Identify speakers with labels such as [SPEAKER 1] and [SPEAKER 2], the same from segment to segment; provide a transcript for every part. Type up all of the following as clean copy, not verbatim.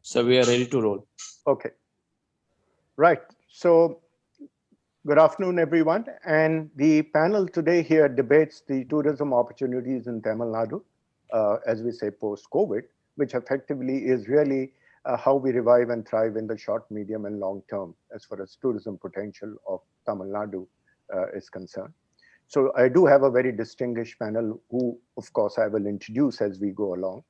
[SPEAKER 1] So we are ready to roll.
[SPEAKER 2] Okay, right. So good afternoon, everyone. And the panel today here debates the tourism opportunities in Tamil Nadu, as we say, post-COVID, which effectively is really how we revive and thrive in the short, medium, and long term as far as tourism potential of Tamil Nadu is concerned. So I do have a very distinguished panel who, of course, I will introduce as we go along.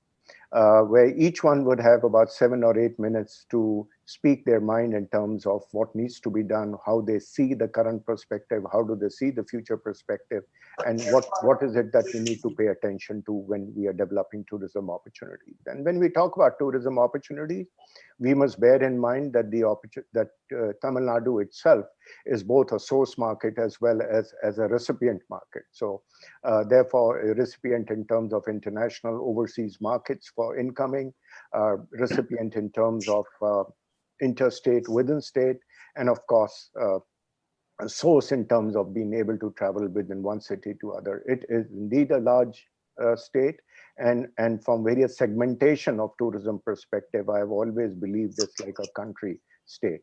[SPEAKER 2] Where each one would have about 7 or 8 minutes to speak their mind in terms of what needs to be done, how they see the current perspective, how do they see the future perspective, and what is it that we need to pay attention to when we are developing tourism opportunities. And when we talk about tourism opportunities, we must bear in mind that Tamil Nadu itself is both a source market as well as a recipient market. So therefore, a recipient in terms of international overseas markets for incoming, recipient in terms of interstate, within state, and of course, a source in terms of being able to travel within one city to other. It is indeed a large state, and from various segmentation of tourism perspective, I have always believed it's like a country state.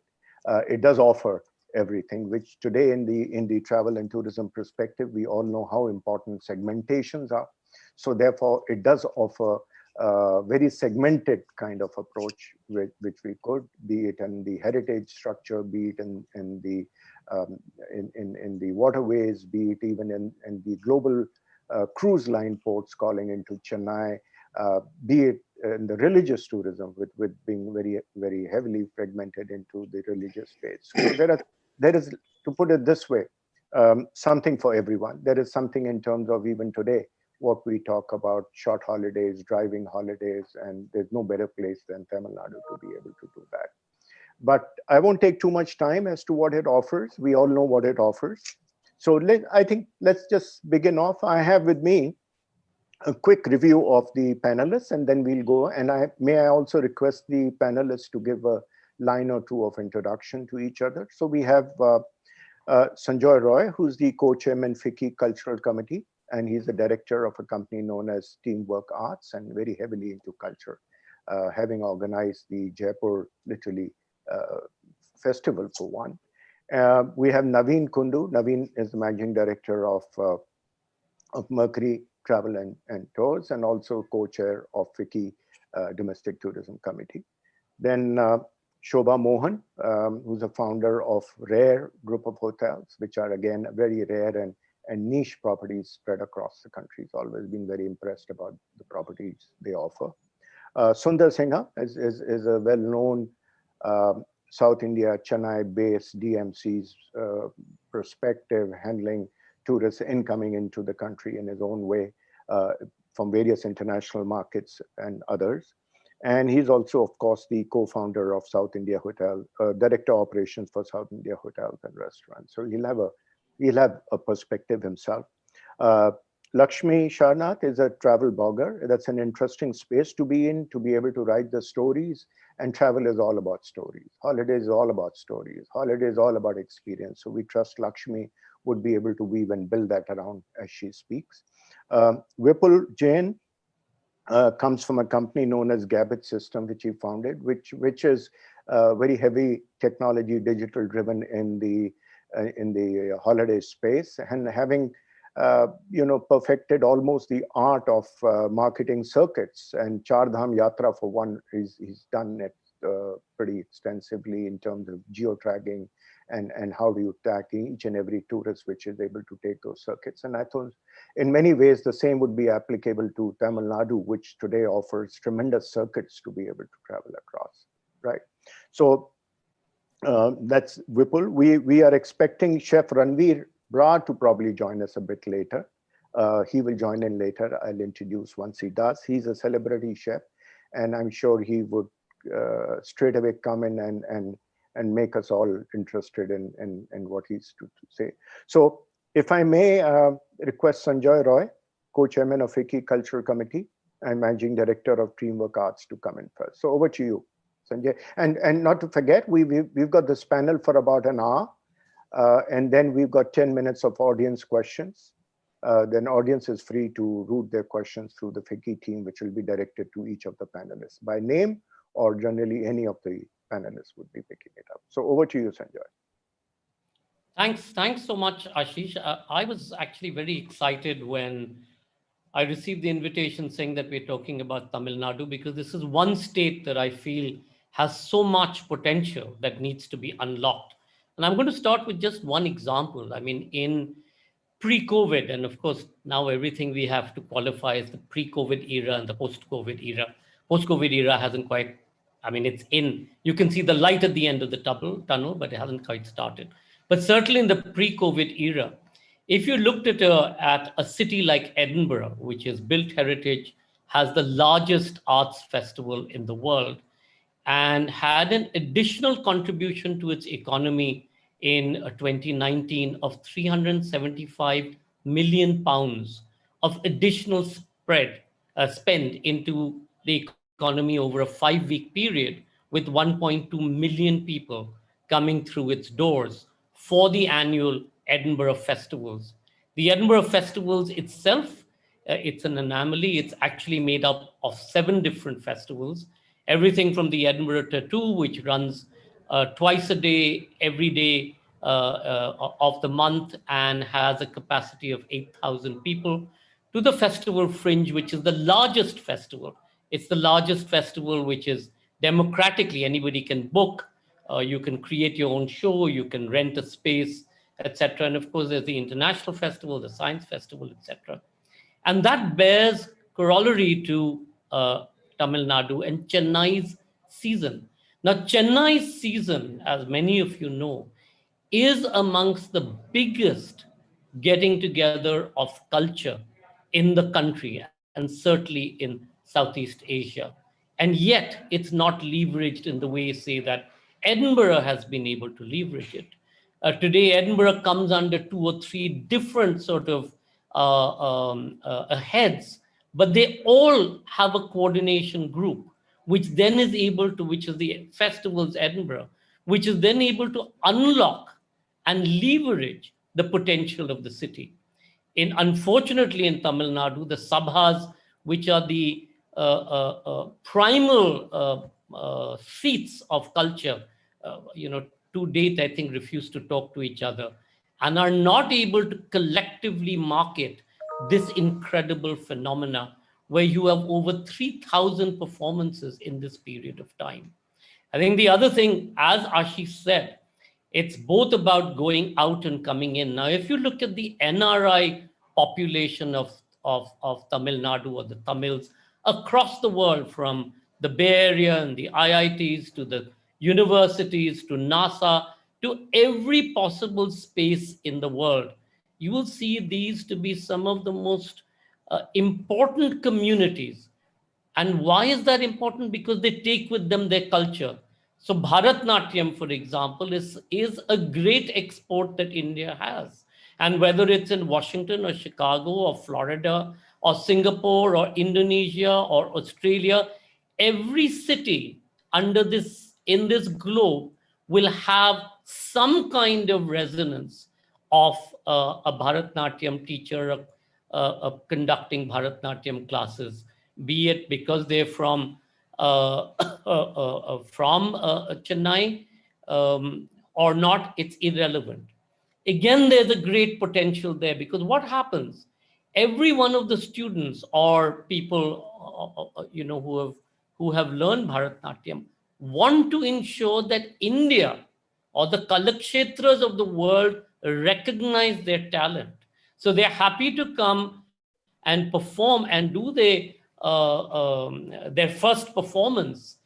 [SPEAKER 2] It does offer everything, which today in the travel and tourism perspective, we all know how important segmentations are. So therefore, it does offer a very segmented kind of approach, which we could, be it in the heritage structure, be it in the waterways, be it even in the global cruise line ports calling into Chennai, be it in the religious tourism, with being very heavily fragmented into the religious space. So there is, to put it this way, something for everyone. There is something in terms of even today, what we talk about short holidays, driving holidays, and there's no better place than Tamil Nadu to be able to do that. But I won't take too much time as to what it offers. We all know what it offers. So I think let's just begin off. I have with me a quick review of the panelists, and then we'll go. And may I also request the panelists to give a line or two of introduction to each other. So we have Sanjoy Roy, who's the co-chairman FICCI Cultural Committee, and he's the director of a company known as Teamwork Arts and very heavily into culture, having organized the Jaipur literally festival for one. We have Naveen Kundu. Naveen is the managing director of Mercury Travel and Tours, and also co-chair of FICCI Domestic Tourism Committee. Then Shobha Mohan, who's a founder of Rare Group of Hotels, which are again very rare and niche properties spread across the country. He's always been very impressed about the properties they offer. Sundar Singha is a well-known South India, Chennai-based DMC's perspective, handling tourists incoming into the country in his own way from various international markets and others. And he's also, of course, the co-founder of South India Hotel, director operations for South India Hotels and Restaurants. So he'll have a perspective himself. Lakshmi Sharnath is a travel blogger. That's an interesting space to be in, to be able to write the stories. And travel is all about stories. Holiday is all about stories. Holiday is all about experience. So we trust Lakshmi would be able to weave and build that around as she speaks. Vipul Jain comes from a company known as Gabit System, which he founded, which is very heavy technology, digital driven in the holiday space, and having perfected almost the art of marketing circuits. And Char Dham Yatra, for one, he's done it pretty extensively in terms of geo-tracking and how do you tag each and every tourist which is able to take those circuits. And I thought in many ways the same would be applicable to Tamil Nadu, which today offers tremendous circuits to be able to travel across, right? So that's Vipul. We are expecting Chef Ranveer Bra to probably join us a bit later. He will join in later. I'll introduce once he does. He's a celebrity chef, and I'm sure he would straight away come in and make us all interested in what he's to say. So if I may request Sanjoy Roy, co-chairman of FICCI Cultural Committee and managing director of Teamwork Arts, to come in first. So over to you, Sanjay. And not to forget, we've got this panel for about an hour. And then we've got 10 minutes of audience questions. Then audience is free to route their questions through the FICCI team, which will be directed to each of the panelists by name or generally any of the panelists would be picking it up. So over to you, Sanjoy.
[SPEAKER 1] Thanks so much, Ashish. I was actually very excited when I received the invitation saying that we're talking about Tamil Nadu, because this is one state that I feel has so much potential that needs to be unlocked. And I'm going to start with just one example. I mean, in pre-COVID, and of course, now everything we have to qualify as the pre-COVID era and the post-COVID era. Post-COVID era hasn't quite, I mean, it's in, you can see the light at the end of the tunnel, but it hasn't quite started. But certainly in the pre-COVID era, if you looked at a city like Edinburgh, which is built heritage, has the largest arts festival in the world, and had an additional contribution to its economy in 2019 of 375 million pounds of additional spend into the economy over a 5-week period, with 1.2 million people coming through its doors for the annual Edinburgh festivals. The Edinburgh festivals itself, it's an anomaly. It's actually made up of 7 different festivals. Everything from the Edinburgh Tattoo, which runs twice a day, every day of the month, and has a capacity of 8,000 people, to the Festival Fringe, which is the largest festival. It's the largest festival which is democratically, anybody can book, you can create your own show, you can rent a space, etc. And of course, there's the International Festival, the Science Festival, etc. And that bears corollary to Tamil Nadu and Chennai's season. Now, Chennai's season, as many of you know, is amongst the biggest getting together of culture in the country, and certainly in Southeast Asia. And yet, it's not leveraged in the way, say, that Edinburgh has been able to leverage it. Today, Edinburgh comes under 2 or 3 different sort of heads, but they all have a coordination group, which then is able to, which is the Festivals Edinburgh, which is then able to unlock and leverage the potential of the city. Unfortunately, in Tamil Nadu, the sabhas, which are the primal seats of culture, to date, I think, refuse to talk to each other and are not able to collectively market this incredible phenomena where you have over 3,000 performances in this period of time. I think the other thing, as Ashish said, it's both about going out and coming in. Now, if you look at the NRI population of Tamil Nadu, or the Tamils across the world, from the Bay Area and the IITs to the universities to NASA to every possible space in the world, you will see these to be some of the most important communities. And why is that important? Because they take with them their culture. So Bharatnatyam, for example, is a great export that India has. And whether it's in Washington or Chicago or Florida or Singapore or Indonesia or Australia, every city in this globe will have some kind of resonance of a Bharatnatyam teacher conducting Bharatnatyam classes, be it because they're from Chennai or not. It's irrelevant. Again, there's a great potential there, because what happens? Every one of the students or people, who have learned Bharatnatyam want to ensure that India or the Kalakshetras of the world recognize their talent. So they're happy to come and perform and do their first performance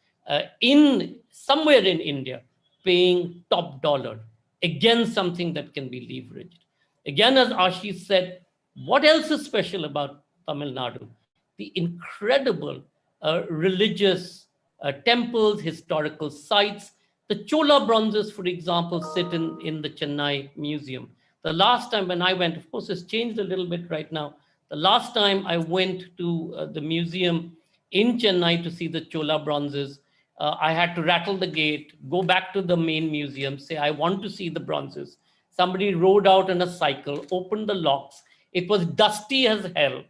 [SPEAKER 1] in somewhere in India, paying top dollar. Again, something that can be leveraged. Again, as Ashish said, what else is special about Tamil Nadu? The incredible religious temples, historical sites. The Chola bronzes, for example, sit in the Chennai Museum. The last time when I went, of course, it's changed a little bit right now. The last time I went to the museum in Chennai to see the Chola bronzes, I had to rattle the gate, go back to the main museum, say, I want to see the bronzes. Somebody rode out on a cycle, opened the locks. It was dusty as hell.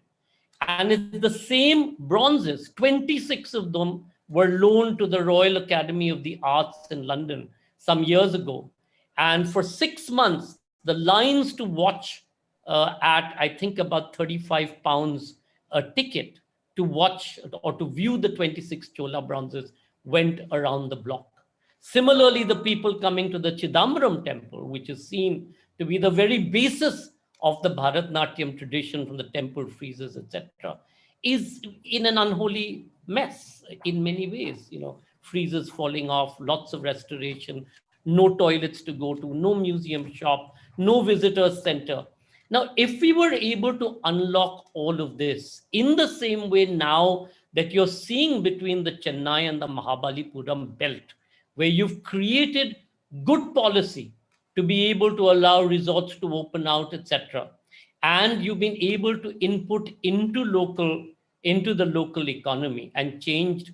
[SPEAKER 1] And it's the same bronzes, 26 of them were loaned to the Royal Academy of the Arts in London some years ago. And for 6 months, the lines to watch at, I think, about £35 a ticket to watch or to view the 26 Chola bronzes went around the block. Similarly, the people coming to the Chidambaram Temple, which is seen to be the very basis of the Bharatnatyam tradition from the temple friezes, etc., is in an unholy mess in many ways. Friezes falling off, lots of restoration, no toilets to go to, no museum shop, no visitors center. Now, if we were able to unlock all of this in the same way now that you're seeing between the Chennai and the Mahabalipuram belt, where you've created good policy to be able to allow resorts to open out, etc., and you've been able to input into the local economy and changed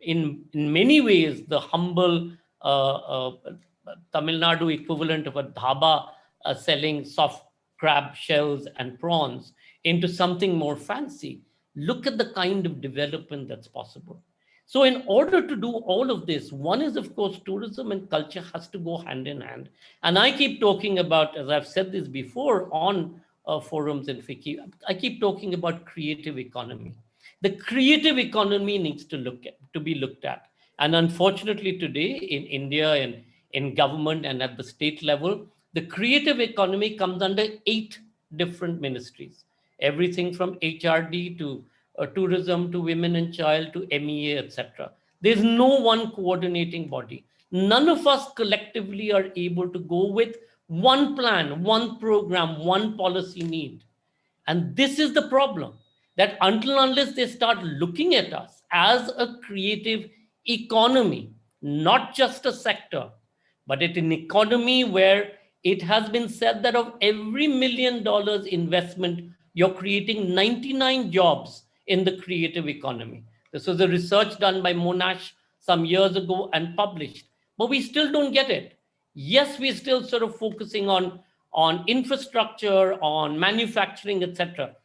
[SPEAKER 1] in many ways the humble Tamil Nadu equivalent of a dhaba selling soft crab shells and prawns into something more fancy. Look at the kind of development that's possible. So, in order to do all of this, one is, of course, tourism and culture has to go hand in hand. And I keep talking about, as I've said this before on forums in FICCI, I keep talking about creative economy. The creative economy needs to be looked at. And unfortunately, today in India and in government and at the state level, the creative economy comes under 8 different ministries. Everything from HRD to tourism to women and child to MEA, etc. There's no one coordinating body. None of us collectively are able to go with one plan, one program, one policy need. And this is the problem, that until unless they start looking at us as a creative economy, not just a sector, but at an economy where it has been said that of every $1 million investment, you're creating 99 jobs in the creative economy. This was a research done by Monash some years ago and published, but we still don't get it. Yes, we're still sort of focusing on infrastructure, on manufacturing, etc.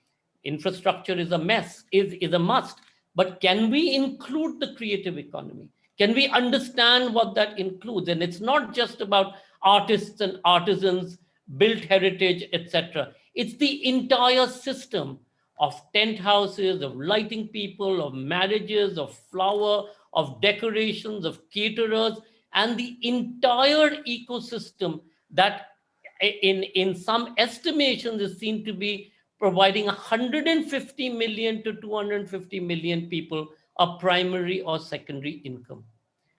[SPEAKER 1] Infrastructure is a mess, is a must. But can we include the creative economy? Can we understand what that includes? And it's not just about artists and artisans, built heritage, etc. It's the entire system of tent houses, of lighting people, of marriages, of flower, of decorations, of caterers, and the entire ecosystem that in some estimations is seen to be providing 150 million to 250 million people a primary or secondary income.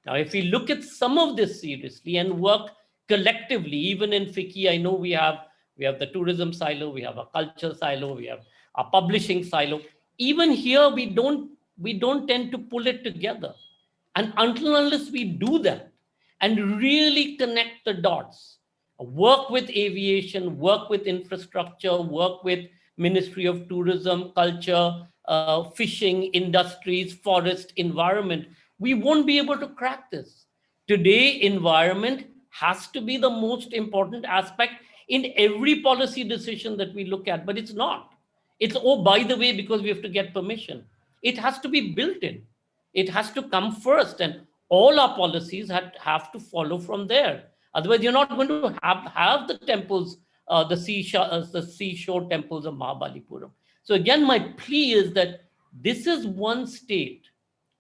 [SPEAKER 1] Now, if we look at some of this seriously and work collectively, even in FICCI, I know we have the tourism silo, we have a culture silo, we have a publishing silo. Even here, we don't tend to pull it together. And until unless we do that and really connect the dots, work with aviation, work with infrastructure, work with Ministry of Tourism, Culture, fishing, industries, forest, environment, we won't be able to crack this. Today, environment has to be the most important aspect in every policy decision that we look at, but it's not. It's, oh, by the way, because we have to get permission. It has to be built in. It has to come first, and all our policies have to follow from there. Otherwise, you're not going to have the temples, the seashore temples of Mahabalipuram. So again, my plea is that this is one state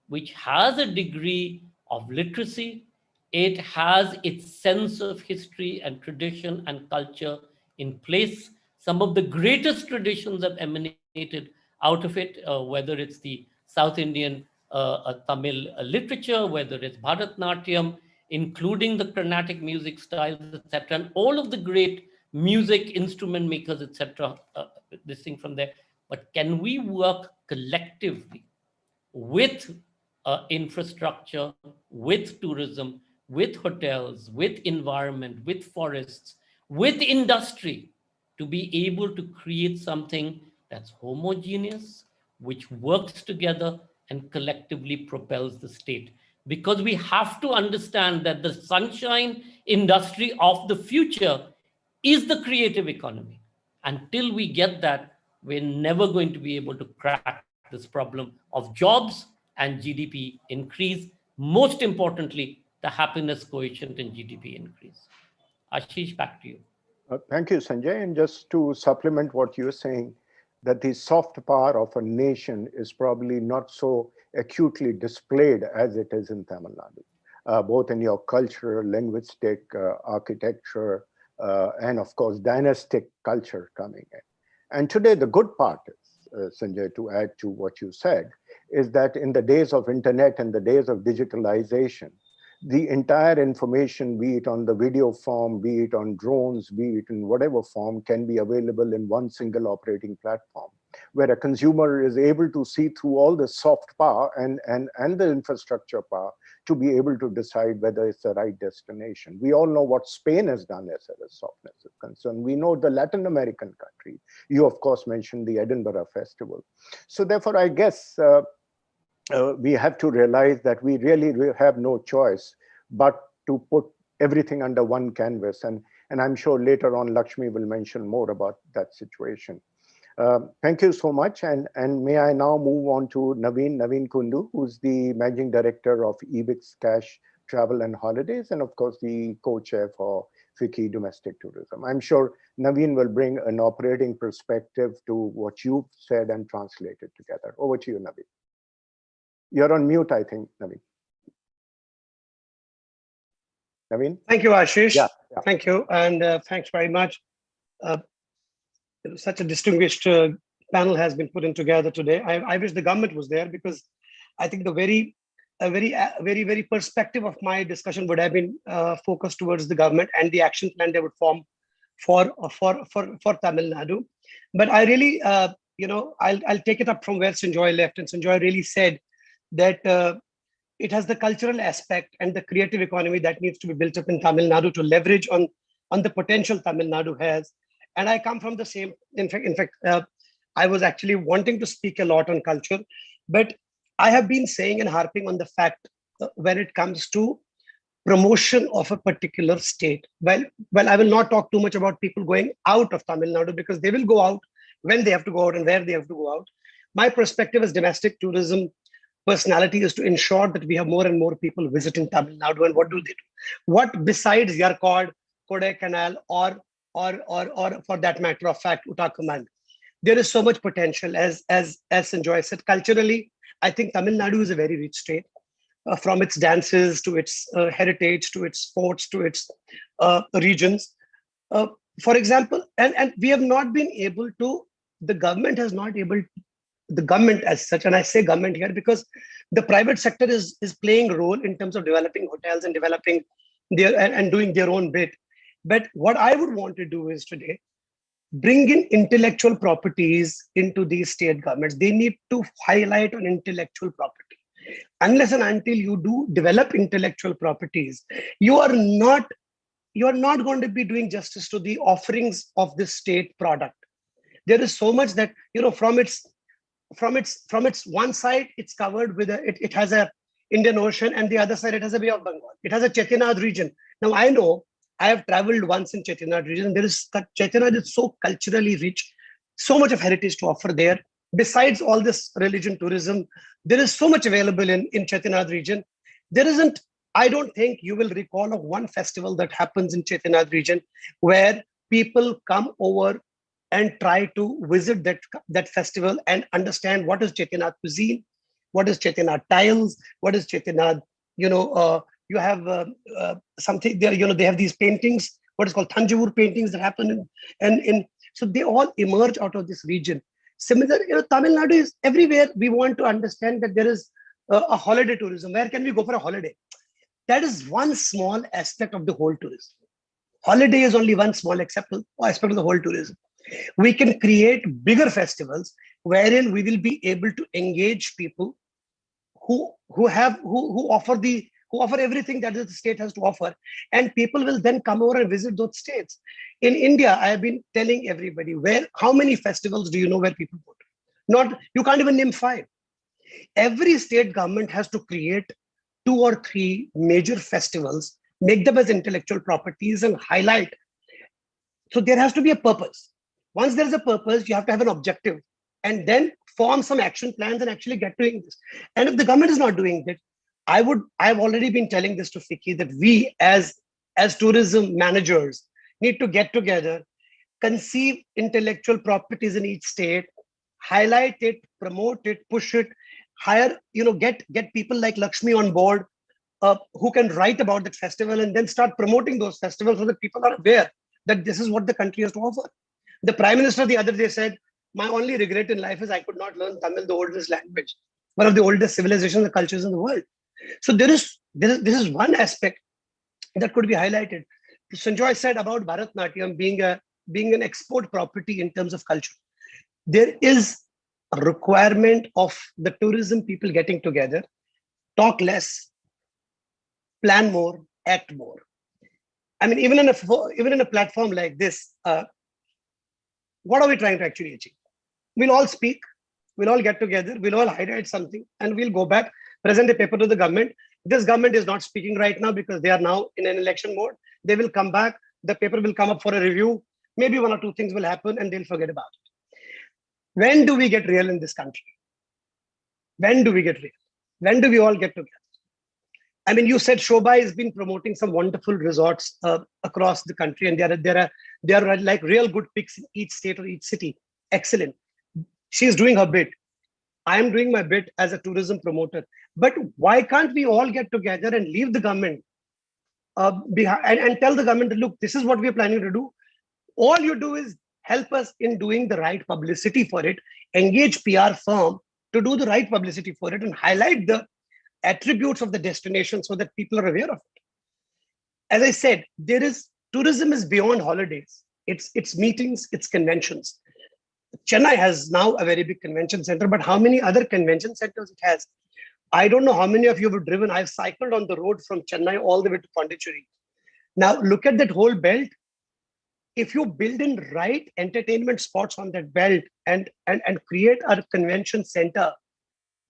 [SPEAKER 1] which has a degree of literacy. It has its sense of history and tradition and culture in place. Some of the greatest traditions have emanated out of it, whether it's the South Indian Tamil literature, whether it's Bharatnatyam, including the Carnatic music styles, etc., and all of the great music instrument makers, etc., this thing from there. But can we work collectively with infrastructure, with tourism, with hotels, with environment, with forests, with industry to be able to create something that's homogeneous, which works together and collectively propels the state? Because we have to understand that the sunshine industry of the future is the creative economy. Until we get that, we're never going to be able to crack this problem of jobs and GDP increase. Most importantly, the happiness quotient in GDP increase. Ashish, back to you.
[SPEAKER 2] Thank you, Sanjay. And just to supplement what you're saying, that the soft power of a nation is probably not so acutely displayed as it is in Tamil Nadu, both in your culture, linguistic, architecture, and of course, dynastic culture coming in. And today, the good part is, Sanjay, to add to what you said, is that in the days of internet and the days of digitalization, the entire information, be it on the video form, be it on drones, be it in whatever form, can be available in one single operating platform, where a consumer is able to see through all the soft power and the infrastructure power to be able to decide whether it's the right destination. We all know what Spain has done as far as softness is concerned. We know the Latin American country. You, of course, mentioned the Edinburgh Festival. So therefore, I guess, we have to realize that we really have no choice but to put everything under one canvas. And I'm sure later on, Lakshmi will mention more about that situation. Thank you so much. And may I now move on to Naveen Kundu, who's the Managing Director of Ebik's Cash Travel and Holidays, and of course, the co-chair for FICCI Domestic Tourism. I'm sure Naveen will bring an operating perspective to what you've said and translate it together. Over to you, Naveen. You're on mute, I think, Naveen. Naveen?
[SPEAKER 3] Thank you, Ashish.
[SPEAKER 2] Yeah.
[SPEAKER 3] Thank you. And thanks very much. Such a distinguished panel has been put in together today. I wish the government was there, because I think the very perspective of my discussion would have been focused towards the government and the action plan they would form for Tamil Nadu. But I really, I'll take it up from where Sanjoy left. And Sanjoy really said that it has the cultural aspect and the creative economy that needs to be built up in Tamil Nadu to leverage on the potential Tamil Nadu has. And I come from the same, in fact, I was actually wanting to speak a lot on culture, but I have been saying and harping on the fact when it comes to promotion of a particular state. Well, I will not talk too much about people going out of Tamil Nadu, because they will go out when they have to go out and where they have to go out. My perspective as domestic tourism personality is to ensure that we have more and more people visiting Tamil Nadu. And what do they do? What besides Yarkod, Kodaikanal, or for that matter of fact, Uttarakhand? There is so much potential, as Sanjoy said. Culturally, I think Tamil Nadu is a very rich state, from its dances to its heritage, to its forts, to its regions. For example, and we have not been able to, the government has not able, the government as such, and I say government here because the private sector is playing a role in terms of developing hotels and developing their and doing their own bit. But what I would want to do is today bring in intellectual properties into these state governments. They need to highlight on intellectual property. Unless and until you do develop intellectual properties, you are not going to be doing justice to the offerings of this state product. There is so much that, from its one side, it's covered with it has a Indian Ocean, and the other side it has a Bay of Bengal. It has a Chettinad region. Now I know I have traveled once in Chettinad region. Chettinad is so culturally rich, so much of heritage to offer there. Besides all this religion tourism, there is so much available in Chettinad region. There isn't, I don't think you will recall of one festival that happens in Chettinad region where people come over and try to visit that festival and understand what is Chettinad cuisine, what is Chettinad tiles, what is Chettinad, you have something there, they have these paintings, what is called Thanjavur paintings that happen so they all emerge out of this region. Similar, Tamil Nadu is everywhere. We want to understand that there is a holiday tourism. Where can we go for a holiday? That is one small aspect of the whole tourism. Holiday is only one small aspect of the whole tourism. We can create bigger festivals wherein we will be able to engage people who offer everything that the state has to offer, and people will then come over and visit those states. In India, I have been telling everybody, how many festivals do you know where people go to? You can't even name 5. Every state government has to create 2 or 3 major festivals, make them as intellectual properties and highlight. So there has to be a purpose. Once there's a purpose, you have to have an objective. and then form some action plans and actually get doing this. And if the government is not doing it, I've already been telling this to Fiki that we as tourism managers need to get together, conceive intellectual properties in each state, highlight it, promote it, push it, hire, get people like Lakshmi on board, who can write about that festival, and then start promoting those festivals so that people are aware that this is what the country has to offer. The Prime Minister the other day said, my only regret in life is I could not learn Tamil, the oldest language, one of the oldest civilizations and cultures in the world. So this is one aspect that could be highlighted. Sanjoy said about Bharatnatyam being an export property in terms of culture. There is a requirement of the tourism people getting together, talk less, plan more, act more. I mean, even in a platform like this, what are we trying to actually achieve? We'll all speak, we'll all get together, we'll all highlight something, and we'll go back, present a paper to the government. This government is not speaking right now because they are now in an election mode. They will come back, the paper will come up for a review, maybe one or two things will happen and they'll forget about it. When do we get real in this country? When do we get real? When do we all get together? I mean, you said Shobha has been promoting some wonderful resorts across the country, and there are like real good picks in each state or each city. Excellent. She's doing her bit. I am doing my bit as a tourism promoter. But why can't we all get together and leave the government behind and tell the government, look, this is what we are planning to do. All you do is help us in doing the right publicity for it, engage PR firm to do the right publicity for it and highlight the attributes of the destination so that people are aware of it. As I said, tourism is beyond holidays. It's meetings, it's conventions. Chennai has now a very big convention center, but how many other convention centers it has? I don't know how many of you have driven. I've cycled on the road from Chennai all the way to Pondicherry. Now look at that whole belt. If you build in right entertainment spots on that belt and create a convention center,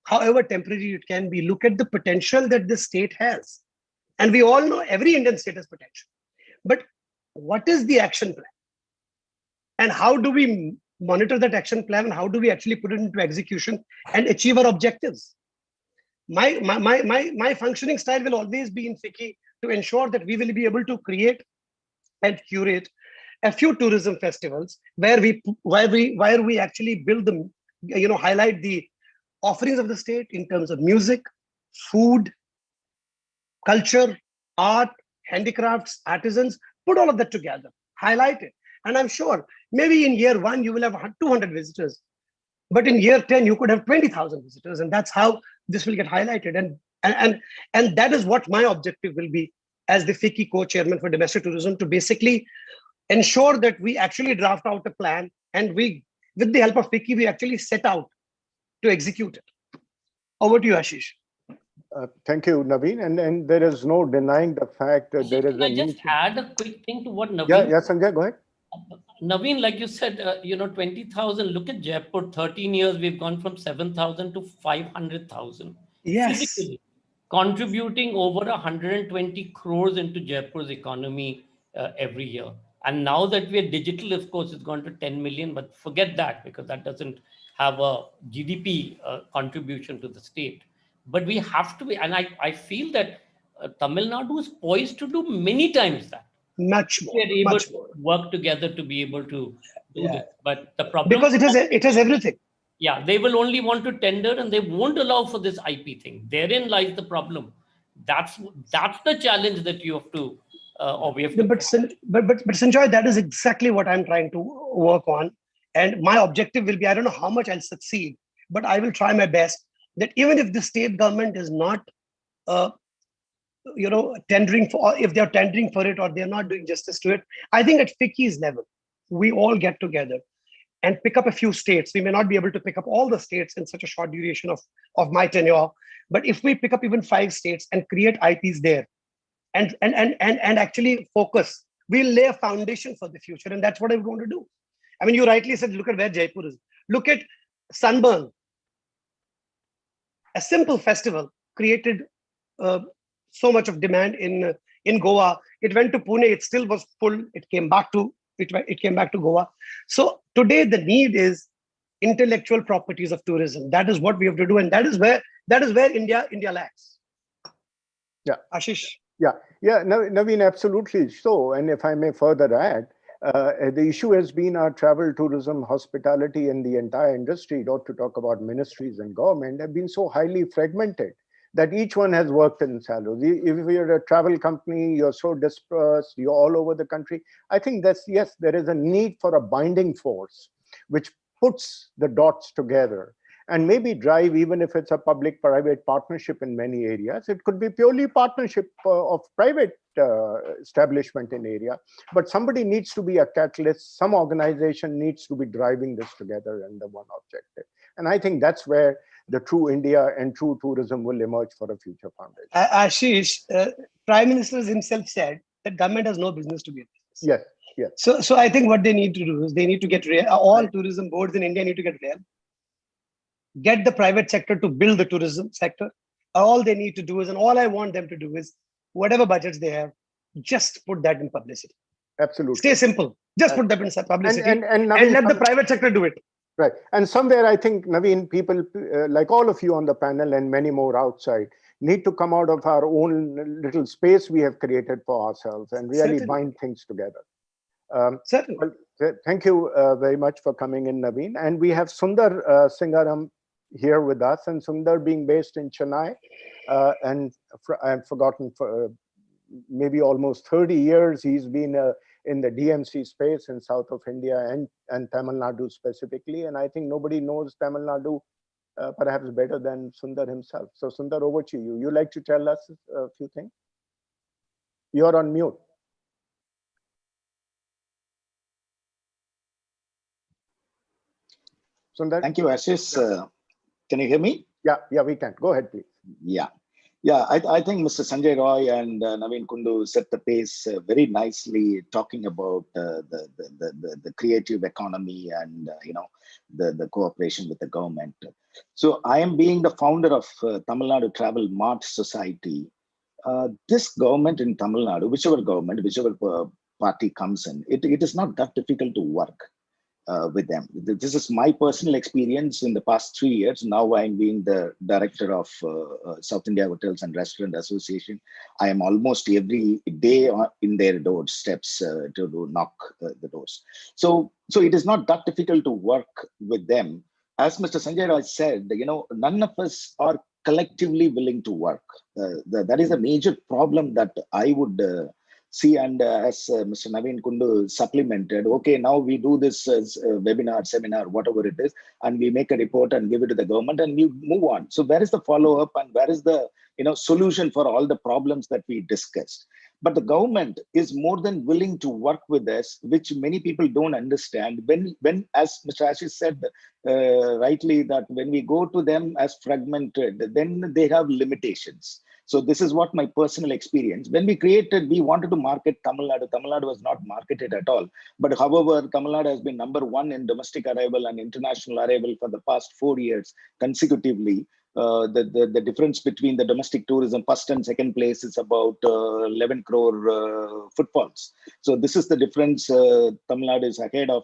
[SPEAKER 3] however temporary it can be, look at the potential that this state has. And we all know every Indian state has potential. But what is the action plan? And how do we monitor that action plan? And how do we actually put it into execution and achieve our objectives? My functioning style will always be in FICCI to ensure that we will be able to create and curate a few tourism festivals where we actually build them, highlight the offerings of the state in terms of music, food, culture, art, handicrafts, artisans, put all of that together, highlight it. And I'm sure maybe in year 1, you will have 200 visitors, but in year 10, you could have 20,000 visitors. And that's how this will get highlighted. And that is what my objective will be as the FICCI co-chairman for domestic tourism, to basically ensure that we actually draft out a plan and we, with the help of FICCI, we actually set out to execute it. Over to you, Ashish.
[SPEAKER 2] Thank you, Naveen. And there is no denying the fact that there is
[SPEAKER 1] Can I just add a quick thing to what Naveen?
[SPEAKER 2] Yeah, Sanjay, go ahead.
[SPEAKER 1] Naveen, like you said, 20,000. Look at Jaipur. 13 years, we've gone from 7,000 to 500,000.
[SPEAKER 3] Yes.
[SPEAKER 1] Physically, contributing over 120 crores into Jaipur's economy every year. And now that we're digital, of course, it's gone to 10 million, but forget that because that doesn't have a GDP contribution to the state. But we have to be, and I feel that Tamil Nadu is poised to do many times that.
[SPEAKER 3] Much more.
[SPEAKER 1] We are able
[SPEAKER 3] Much
[SPEAKER 1] to
[SPEAKER 3] more.
[SPEAKER 1] work together to be able to do this. But the problem,
[SPEAKER 3] because it has everything.
[SPEAKER 1] Yeah, they will only want to tender and they won't allow for this IP thing. Therein lies the problem. That's the challenge that you have to, or we have to.
[SPEAKER 3] But Sanjoy, that is exactly what I'm trying to work on. And my objective will be, I don't know how much I'll succeed, but I will try my best that even if the state government is not, tendering for, if they're tendering for it or they're not doing justice to it, I think at FICCI's level, we all get together and pick up a few states. We may not be able to pick up all the states in such a short duration of my tenure, but if we pick up even 5 states and create IPs there and actually focus, we'll lay a foundation for the future. And that's what I'm going to do. I mean, you rightly said, look at where Jaipur is. Look at Sunburn. A simple festival created so much of demand in Goa. It went to Pune. It still was full. It came back to Goa. So today the need is intellectual properties of tourism. That is what we have to do, and that is where India lacks.
[SPEAKER 2] Yeah,
[SPEAKER 3] Ashish.
[SPEAKER 2] Yeah, Naveen, absolutely so. And if I may further add, the issue has been our travel, tourism, hospitality, and the entire industry, not to talk about ministries and government, have been so highly fragmented that each one has worked in silos. If you're a travel company, you're so dispersed, you're all over the country. I think that's, yes, there is a need for a binding force which puts the dots together and maybe drive, even if it's a public-private partnership in many areas. It could be purely partnership of private establishment in area, but somebody needs to be a catalyst. Some organization needs to be driving this together under one objective. And I think that's where the true India and true tourism will emerge for a future foundation.
[SPEAKER 3] Ashish, Prime Minister himself said that government has no business to be in business.
[SPEAKER 2] Yes.
[SPEAKER 3] So I think what they need to do is they need to get real. All tourism boards in India need to get real. Get the private sector to build the tourism sector. All they need to do is, and all I want them to do is, whatever budgets they have, just put that in publicity.
[SPEAKER 2] Absolutely.
[SPEAKER 3] Stay simple. Just put that in publicity and
[SPEAKER 2] Naveen,
[SPEAKER 3] let the private sector do it.
[SPEAKER 2] Right. And somewhere I think, Naveen, people like all of you on the panel and many more outside need to come out of our own little space we have created for ourselves and really
[SPEAKER 3] Certainly.
[SPEAKER 2] bind things together.
[SPEAKER 3] Certainly.
[SPEAKER 2] Well, thank you very much for coming in, Naveen. And we have Sundar Singaram here with us, and Sundar being based in Chennai, and I've forgotten, for maybe almost 30 years, he's been in the DMC space in south of India and Tamil Nadu specifically. And I think nobody knows Tamil Nadu perhaps better than Sundar himself. So Sundar, over to you. You like to tell us a few things? You're on mute. Sundar?
[SPEAKER 4] Thank you, Ashish. Can you hear me?
[SPEAKER 2] Yeah, we can. Go ahead, please.
[SPEAKER 4] Yeah. I think Mr. Sanjay Roy and Naveen Kundu set the pace very nicely, talking about the creative economy and the cooperation with the government. So I am being the founder of Tamil Nadu Travel Mart Society. This government in Tamil Nadu, whichever party comes in, it is not that difficult to work with them. This is my personal experience in the past 3 years. Now I'm being the director of South India Hotels and Restaurant Association. I am almost every day in their doorsteps to knock the doors. So it is not that difficult to work with them. As Mr. Sanjay Raj said, none of us are collectively willing to work. That is a major problem that I would see, and as Mr. Naveen Kundu supplemented, okay, now we do this webinar, seminar, whatever it is, and we make a report and give it to the government and we move on. So where is the follow-up and where is the solution for all the problems that we discussed? But the government is more than willing to work with us, which many people don't understand. When as Mr. Ashish said rightly, that when we go to them as fragmented, then they have limitations. So this is what my personal experience. When we wanted to market Tamil Nadu. Tamil Nadu was not marketed at all. But however, Tamil Nadu has been #1 in domestic arrival and international arrival for the past 4 years consecutively. The difference between the domestic tourism first and second place is about 11 crore footfalls. So this is the difference. Tamil Nadu is ahead of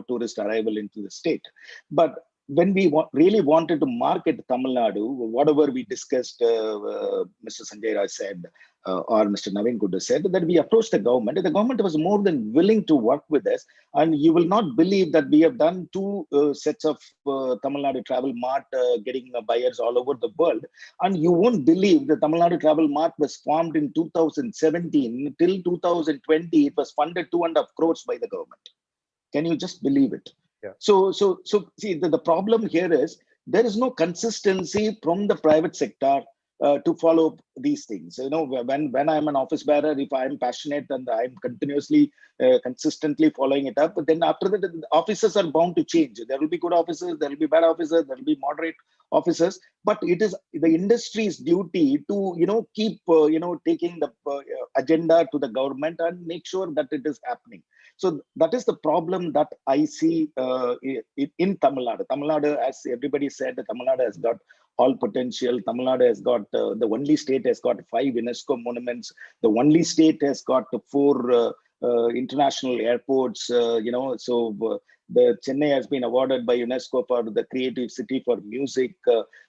[SPEAKER 4] tourist arrival into the state. But when we really wanted to market Tamil Nadu, whatever we discussed, Mr. Sanjay Raj said, or Mr. Naveen Kundu said, that we approached the government. The government was more than willing to work with us. And you will not believe that we have done 2 sets of Tamil Nadu Travel Mart, getting buyers all over the world. And you won't believe the Tamil Nadu Travel Mart was formed in 2017. Till 2020, it was funded 2.5 crores by the government. Can you just believe it?
[SPEAKER 2] Yeah.
[SPEAKER 4] So see, the problem here is there is no consistency from the private sector to follow these things. When I'm an office bearer, if I'm passionate and I'm continuously, consistently following it up, but then after that, the officers are bound to change. There will be good officers, there will be bad officers, there will be moderate officers. But it is the industry's duty to keep taking the agenda to the government and make sure that it is happening. So that is the problem that I see in Tamil Nadu. Tamil Nadu, as everybody said, Tamil Nadu has got all potential. Tamil Nadu has got, the only state has got 5 UNESCO monuments. The only state has got 4 international airports. The Chennai has been awarded by UNESCO for the creative city for music.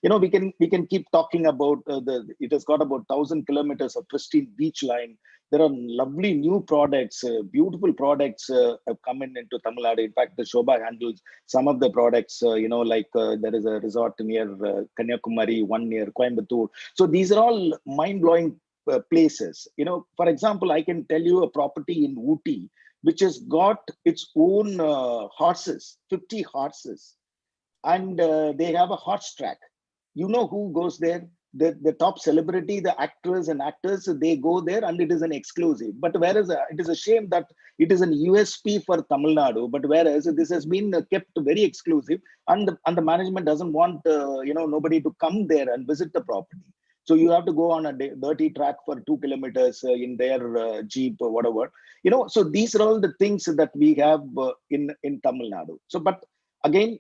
[SPEAKER 4] We can keep talking about it has got about 1,000 kilometers of pristine beach line. There are lovely new products, beautiful products have come into Tamil Nadu. In fact, the Shobha handles some of the products, there is a resort near Kanyakumari, one near Coimbatore. So these are all mind-blowing places. For example, I can tell you a property in Ooty, which has got its own horses, 50 horses, and they have a horse track. You know who goes there? The top celebrity, the actors and actors, they go there, and it is an exclusive. But whereas it is a shame that it is an USP for Tamil Nadu, but whereas this has been kept very exclusive, and the management doesn't want nobody to come there and visit the property. So you have to go on a dirty track for 2 kilometers in their jeep or whatever. So these are all the things that we have in Tamil Nadu. So, but again,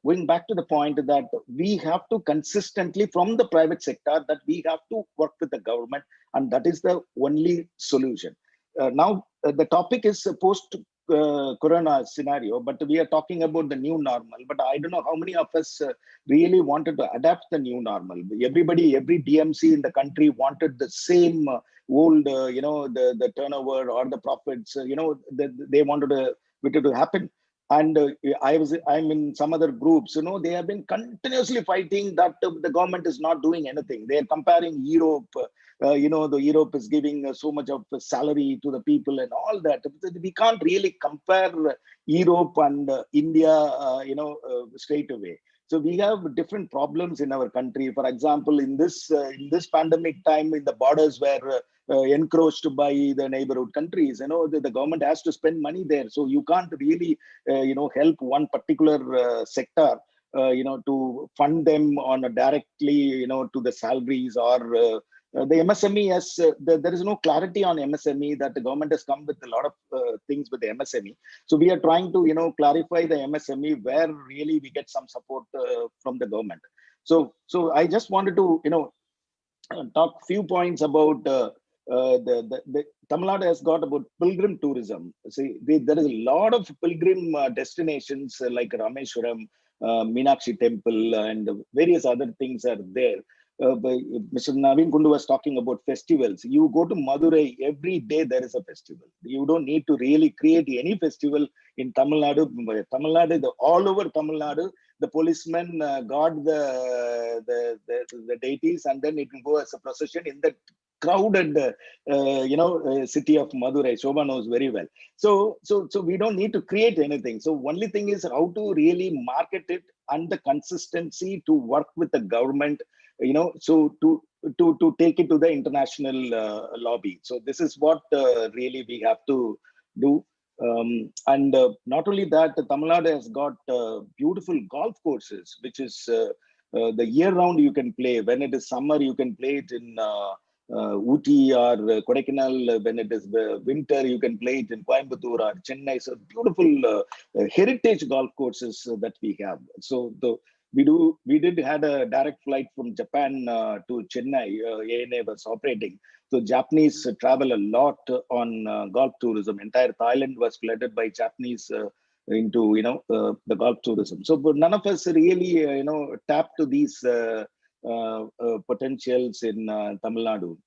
[SPEAKER 4] going back to the point that we have to consistently, from the private sector, that we have to work with the government, and that is the only solution. Now, the topic is post corona scenario, but we are talking about the new normal. But I don't know how many of us really wanted to adapt the new normal. Everybody, every DMC in the country wanted the same old, the turnover or the profits, they wanted it to happen. And I'm in some other groups, they have been continuously fighting that the government is not doing anything. They are comparing Europe, the Europe is giving so much of salary to the people and all that. We can't really compare Europe and India, straight away. So we have different problems in our country. For example, in this pandemic time, in the borders were encroached by the neighborhood countries, the government has to spend money there. So you can't really, help one particular sector, to fund them on a directly, to the salaries or the MSME. There is no clarity on MSME, that the government has come with a lot of things with the MSME. So we are trying to, clarify the MSME where really we get some support from the government. So I just wanted to, talk few points about the Tamil Nadu has got about pilgrim tourism. See, there is a lot of pilgrim destinations like Rameshwaram, Meenakshi Temple, and various other things are there. Mr. Naveen Kundu was talking about festivals. You go to Madurai, every day there is a festival. You don't need to really create any festival in Tamil Nadu. Tamil Nadu, all over Tamil Nadu, the policemen guard the deities, and then it can go as a procession in the crowded, city of Madurai. Shobha knows very well. So we don't need to create anything. So only thing is how to really market it, and the consistency to work with the government, so to take it to the international lobby. So this is what really we have to do. And not only that, Tamil Nadu has got beautiful golf courses, which is the year round you can play. When it is summer, you can play it in ooty or Kodaikanal. When it is winter, you can play it in Coimbatore or Chennai. So beautiful heritage golf courses that we have. So we did had a direct flight from Japan to Chennai. ANA was operating. So Japanese travel a lot on golf tourism. Entire Thailand was flooded by Japanese into the golf tourism. So but none of us really tap to these potentials in Tamil Nadu.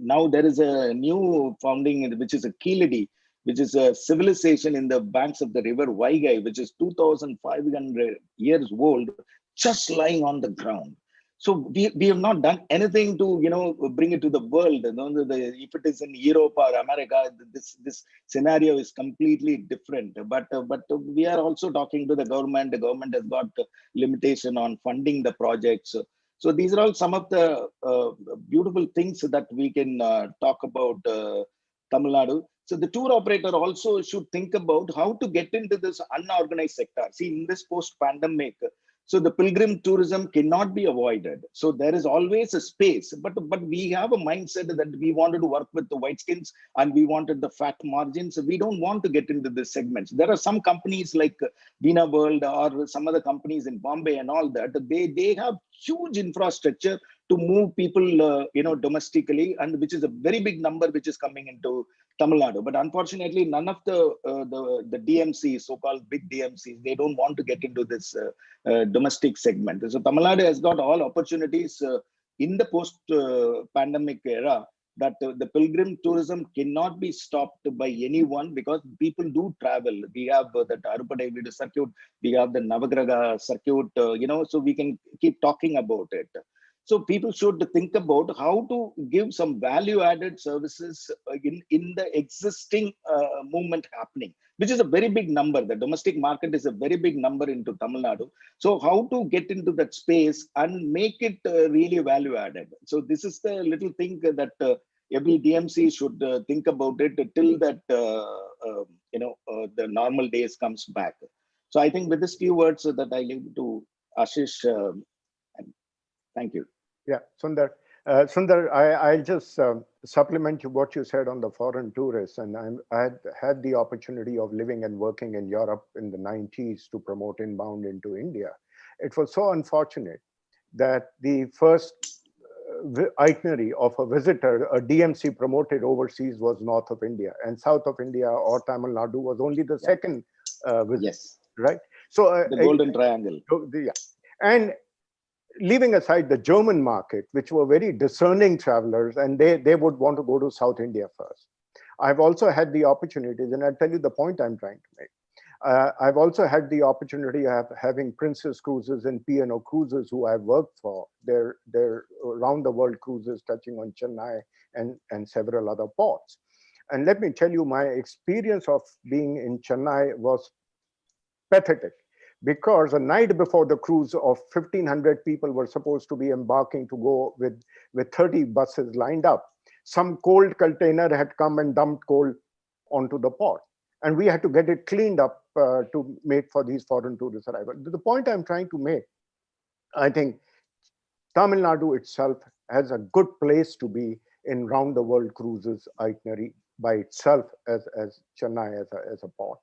[SPEAKER 4] Now there is a new founding, which is a Kilidi, which is a civilization in the banks of the river Vaigai, which is 2,500 years old, just lying on the ground. So we have not done anything to bring it to the world. If it is in Europe or America, this scenario is completely different. But we are also talking to the government. The government has got limitation on funding the projects. So these are all some of the beautiful things that we can talk about Tamil Nadu. So the tour operator also should think about how to get into this unorganized sector. See, in this post-pandemic, so the pilgrim tourism cannot be avoided. So there is always a space, but we have a mindset that we wanted to work with the white skins and we wanted the fat margins. We don't want to get into this segments. There are some companies like Veena World or some other companies in Bombay and all that. They have huge infrastructure to move people, domestically, and which is a very big number which is coming into Tamil Nadu. But unfortunately, none of the DMCs, so-called big DMCs, they don't want to get into this domestic segment. So Tamil Nadu has got all opportunities in the post-pandemic era, that the pilgrim tourism cannot be stopped by anyone, because people do travel. We have that Arupadai Video circuit, we have the Navagraha circuit, so we can keep talking about it. So people should think about how to give some value-added services in the existing movement happening, which is a very big number. The domestic market is a very big number into Tamil Nadu. So how to get into that space and make it really value-added. So this is the little thing that every DMC should think about it till that the normal days comes back. So I think with these few words that I leave to Ashish. And thank you.
[SPEAKER 2] Yeah, Sundar. Sundar, I'll just supplement what you said on the foreign tourists. And I had the opportunity of living and working in Europe in the 90s to promote inbound into India. It was so unfortunate that the first itinerary of a visitor, a DMC promoted overseas, was north of India, and south of India or Tamil Nadu was only the second visit.
[SPEAKER 4] Yes.
[SPEAKER 2] Right? So
[SPEAKER 4] the golden triangle.
[SPEAKER 2] Yeah. And leaving aside the German market, which were very discerning travelers, and they would want to go to South India first. I've also had the opportunities, and I'll tell you the point I'm trying to make. I've also had the opportunity of having Princess Cruises and P&O Cruises, who I've worked for. They're round the world cruises touching on Chennai and several other ports. And let me tell you, my experience of being in Chennai was pathetic, because the night before the cruise of 1,500 people were supposed to be embarking to go with 30 buses lined up. Some cold container had come and dumped coal onto the port, and we had to get it cleaned up to make for these foreign tourist arrival. The point I'm trying to make, I think Tamil Nadu itself has a good place to be in round the world cruises itinerary by itself as Chennai as a port.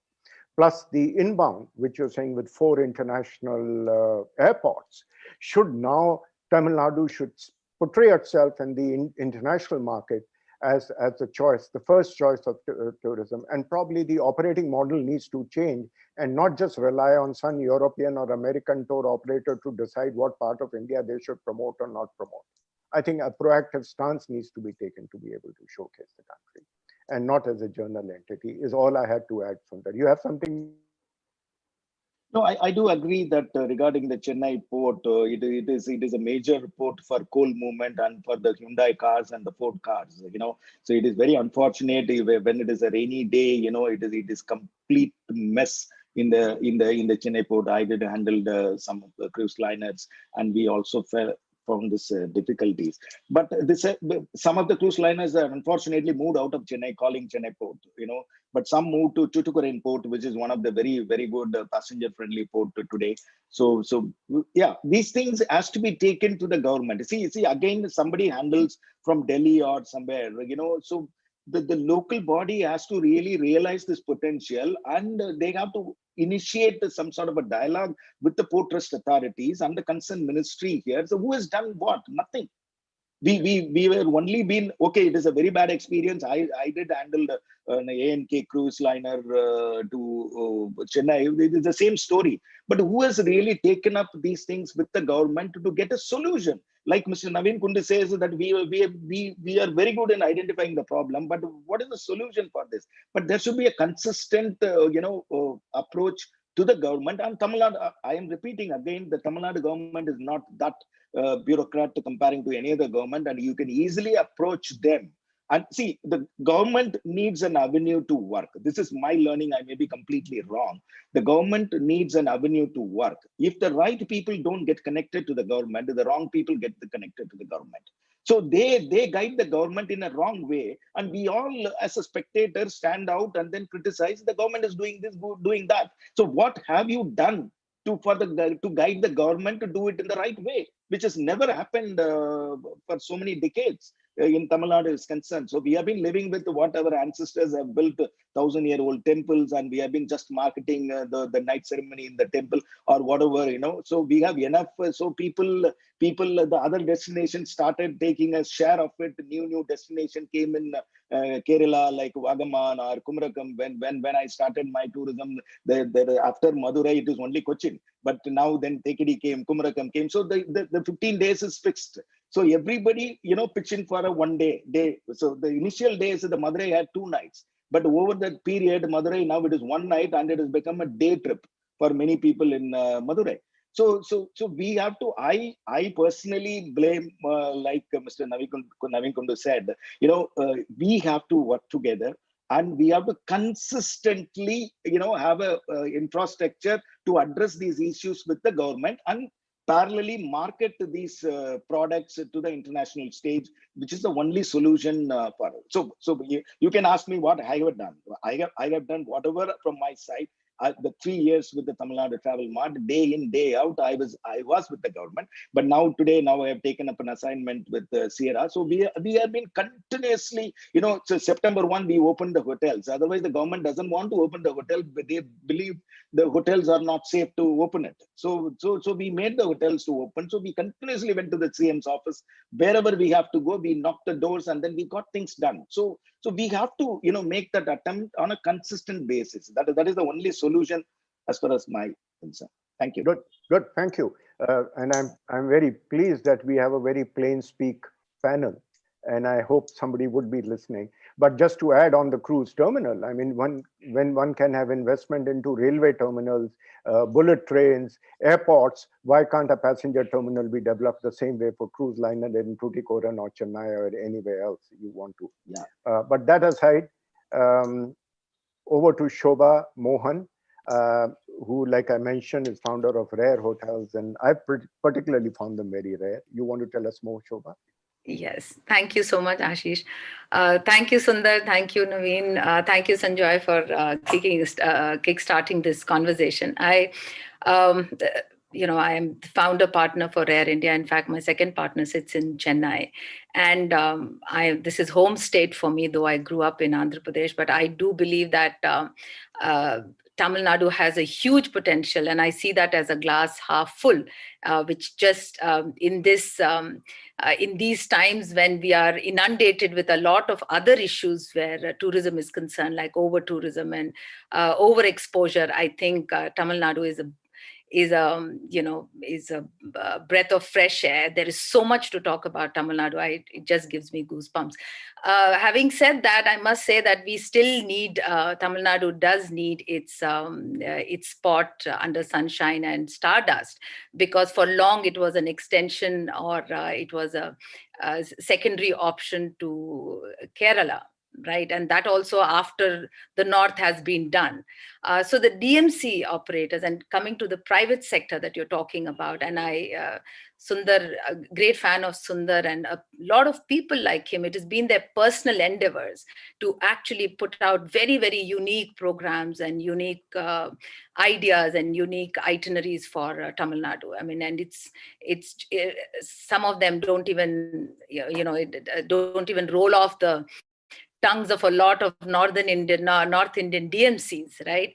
[SPEAKER 2] Plus the inbound, which you're saying with 4 international airports, should now, Tamil Nadu should portray itself in the international market as the choice, the first choice of tourism. And probably the operating model needs to change and not just rely on some European or American tour operator to decide what part of India they should promote or not promote. I think a proactive stance needs to be taken to be able to showcase the country, and not as a journal entity, is all I had to add from that. You have something?
[SPEAKER 4] No, I do agree that regarding the Chennai port, it is a major port for coal movement and for the Hyundai cars and the Ford cars. So it is very unfortunate when it is a rainy day. It is complete mess in the Chennai port. I did handle some of the cruise liners, and we also found this difficulties. But some of the cruise liners are unfortunately moved out of Chennai, calling Chennai port. But some moved to Tuticorin port, which is one of the very, very good passenger-friendly port today. So yeah, these things has to be taken to the government. See, again, somebody handles from Delhi or somewhere, so the local body has to really realize this potential, and they have to initiate some sort of a dialogue with the port trust authorities and the concerned ministry here. So who has done what? Nothing. We were only been, okay, it is a very bad experience. I did handle an ANK cruise liner to Chennai. It is the same story. But who has really taken up these things with the government to get a solution? Like Mr. Naveen Kundu says that we are very good in identifying the problem, but what is the solution for this? But there should be a consistent, approach to the government. And Tamil Nadu, I am repeating again, the Tamil Nadu government is not that bureaucrat comparing to any other government, and you can easily approach them. And see, the government needs an avenue to work. This is my learning. I may be completely wrong. The government needs an avenue to work. If the right people don't get connected to the government, the wrong people get connected to the government. So they guide the government in a wrong way, and we all, as a spectator, stand out and then criticize the government is doing this, doing that. So what have you done to guide the government to do it in the right way, which has never happened for so many decades? in Tamil Nadu is concerned. So we have been living with what our ancestors have built, 1,000-year-old temples, and we have been just marketing the night ceremony in the temple or whatever, So we have enough. So people, the other destinations started taking a share of it. New destination came in Kerala, like Vagaman or Kumrakam. When I started my tourism, after Madurai, it was only Cochin. But now then Tekedi came, Kumrakam came. So the 15 days is fixed. So everybody, pitching for a 1 day. So the initial days, the Madurai had 2 nights. But over that period, Madurai, now it is 1 night, and it has become a day trip for many people in Madurai. So we have to. I personally blame, like Mr. Navin Kundu said, we have to work together, and we have to consistently, have a infrastructure to address these issues with the government, and parallelly market these products to the international stage, which is the only solution for it. So you can ask me what I have done. I have done whatever from my side. The 3 years with the Tamil Nadu Travel Mart, day in, day out, I was with the government. But now I have taken up an assignment with Sierra. So we have been continuously, so September 1, we opened the hotels. Otherwise, the government doesn't want to open the hotel, but they believe the hotels are not safe to open it. So we made the hotels to open. So we continuously went to the CM's office. Wherever we have to go, we knocked the doors, and then we got things done. So we have to, make that attempt on a consistent basis. That is the only solution as far as my concern. Thank you.
[SPEAKER 2] Good. Thank you. And I'm very pleased that we have a very plain speak panel, and I hope somebody would be listening. But just to add on the cruise terminal, I mean, when one can have investment into railway terminals, bullet trains, airports, why can't a passenger terminal be developed the same way for cruise liner in Tuticorin or Chennai or anywhere else you want to?
[SPEAKER 4] Yeah.
[SPEAKER 2] But that aside, over to Shobha Mohan, who, like I mentioned, is founder of Rare Hotels, and I particularly found them very rare. You want to tell us more, Shobha?
[SPEAKER 5] Yes, thank you so much, Ashish. Thank you, Sundar. Thank you, Naveen. Thank you, Sanjoy, for kickstarting this conversation. I am the founder partner for Rare India. In fact, my second partner sits in Chennai, and this is home state for me. Though I grew up in Andhra Pradesh, but I do believe that Tamil Nadu has a huge potential, and I see that as a glass half full, which just in these times when we are inundated with a lot of other issues where tourism is concerned, like over tourism and overexposure, I think Tamil Nadu is a breath of fresh air. There is so much to talk about Tamil Nadu. It just gives me goosebumps. Having said that, I must say that we still need, Tamil Nadu does need its spot under sunshine and stardust, because for long it was an extension, or it was a secondary option to Kerala. Right, and that also after the north has been done. So the DMC operators, and coming to the private sector that you're talking about, and Sundar, a great fan of Sundar, and a lot of people like him, it has been their personal endeavors to actually put out very, very unique programs and unique ideas and unique itineraries for Tamil Nadu. I mean, and it's some of them don't even don't even roll off the tongues of a lot of North Indian DMCs, right?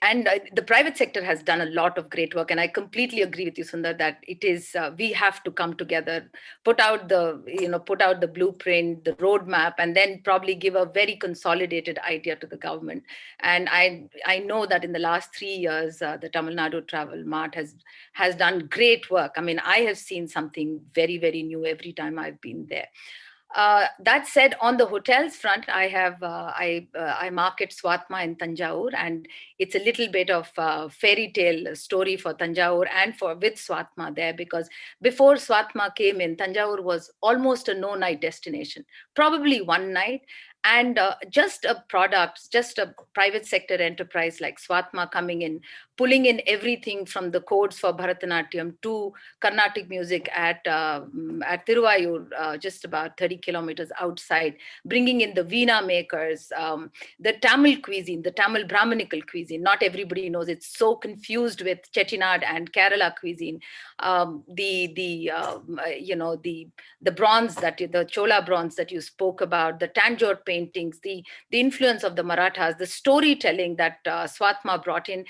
[SPEAKER 5] And the private sector has done a lot of great work, and I completely agree with you, Sundar, that it is we have to come together, put out the blueprint, the roadmap, and then probably give a very consolidated idea to the government. And I know that in the last 3 years, the Tamil Nadu Travel Mart has done great work. I mean, I have seen something very, very new every time I've been there. That said, on the hotels front, I market Swatma in Tanjore, and it's a little bit of a fairy tale story for Tanjore and with Swatma there, because before Swatma came in, Tanjore was almost a no-night destination, probably one night. And just a product, just a private sector enterprise like Swatma coming in, pulling in everything from the codes for Bharatanatyam to Carnatic music at Tiruvayur, just about 30 kilometers outside, bringing in the Veena makers, the Tamil cuisine, the Tamil Brahminical cuisine. Not everybody knows, it's so confused with Chettinad and Kerala cuisine. The bronze the Chola bronze that you spoke about, the Tanjore paintings, the influence of the Marathas, the storytelling that Swatma brought in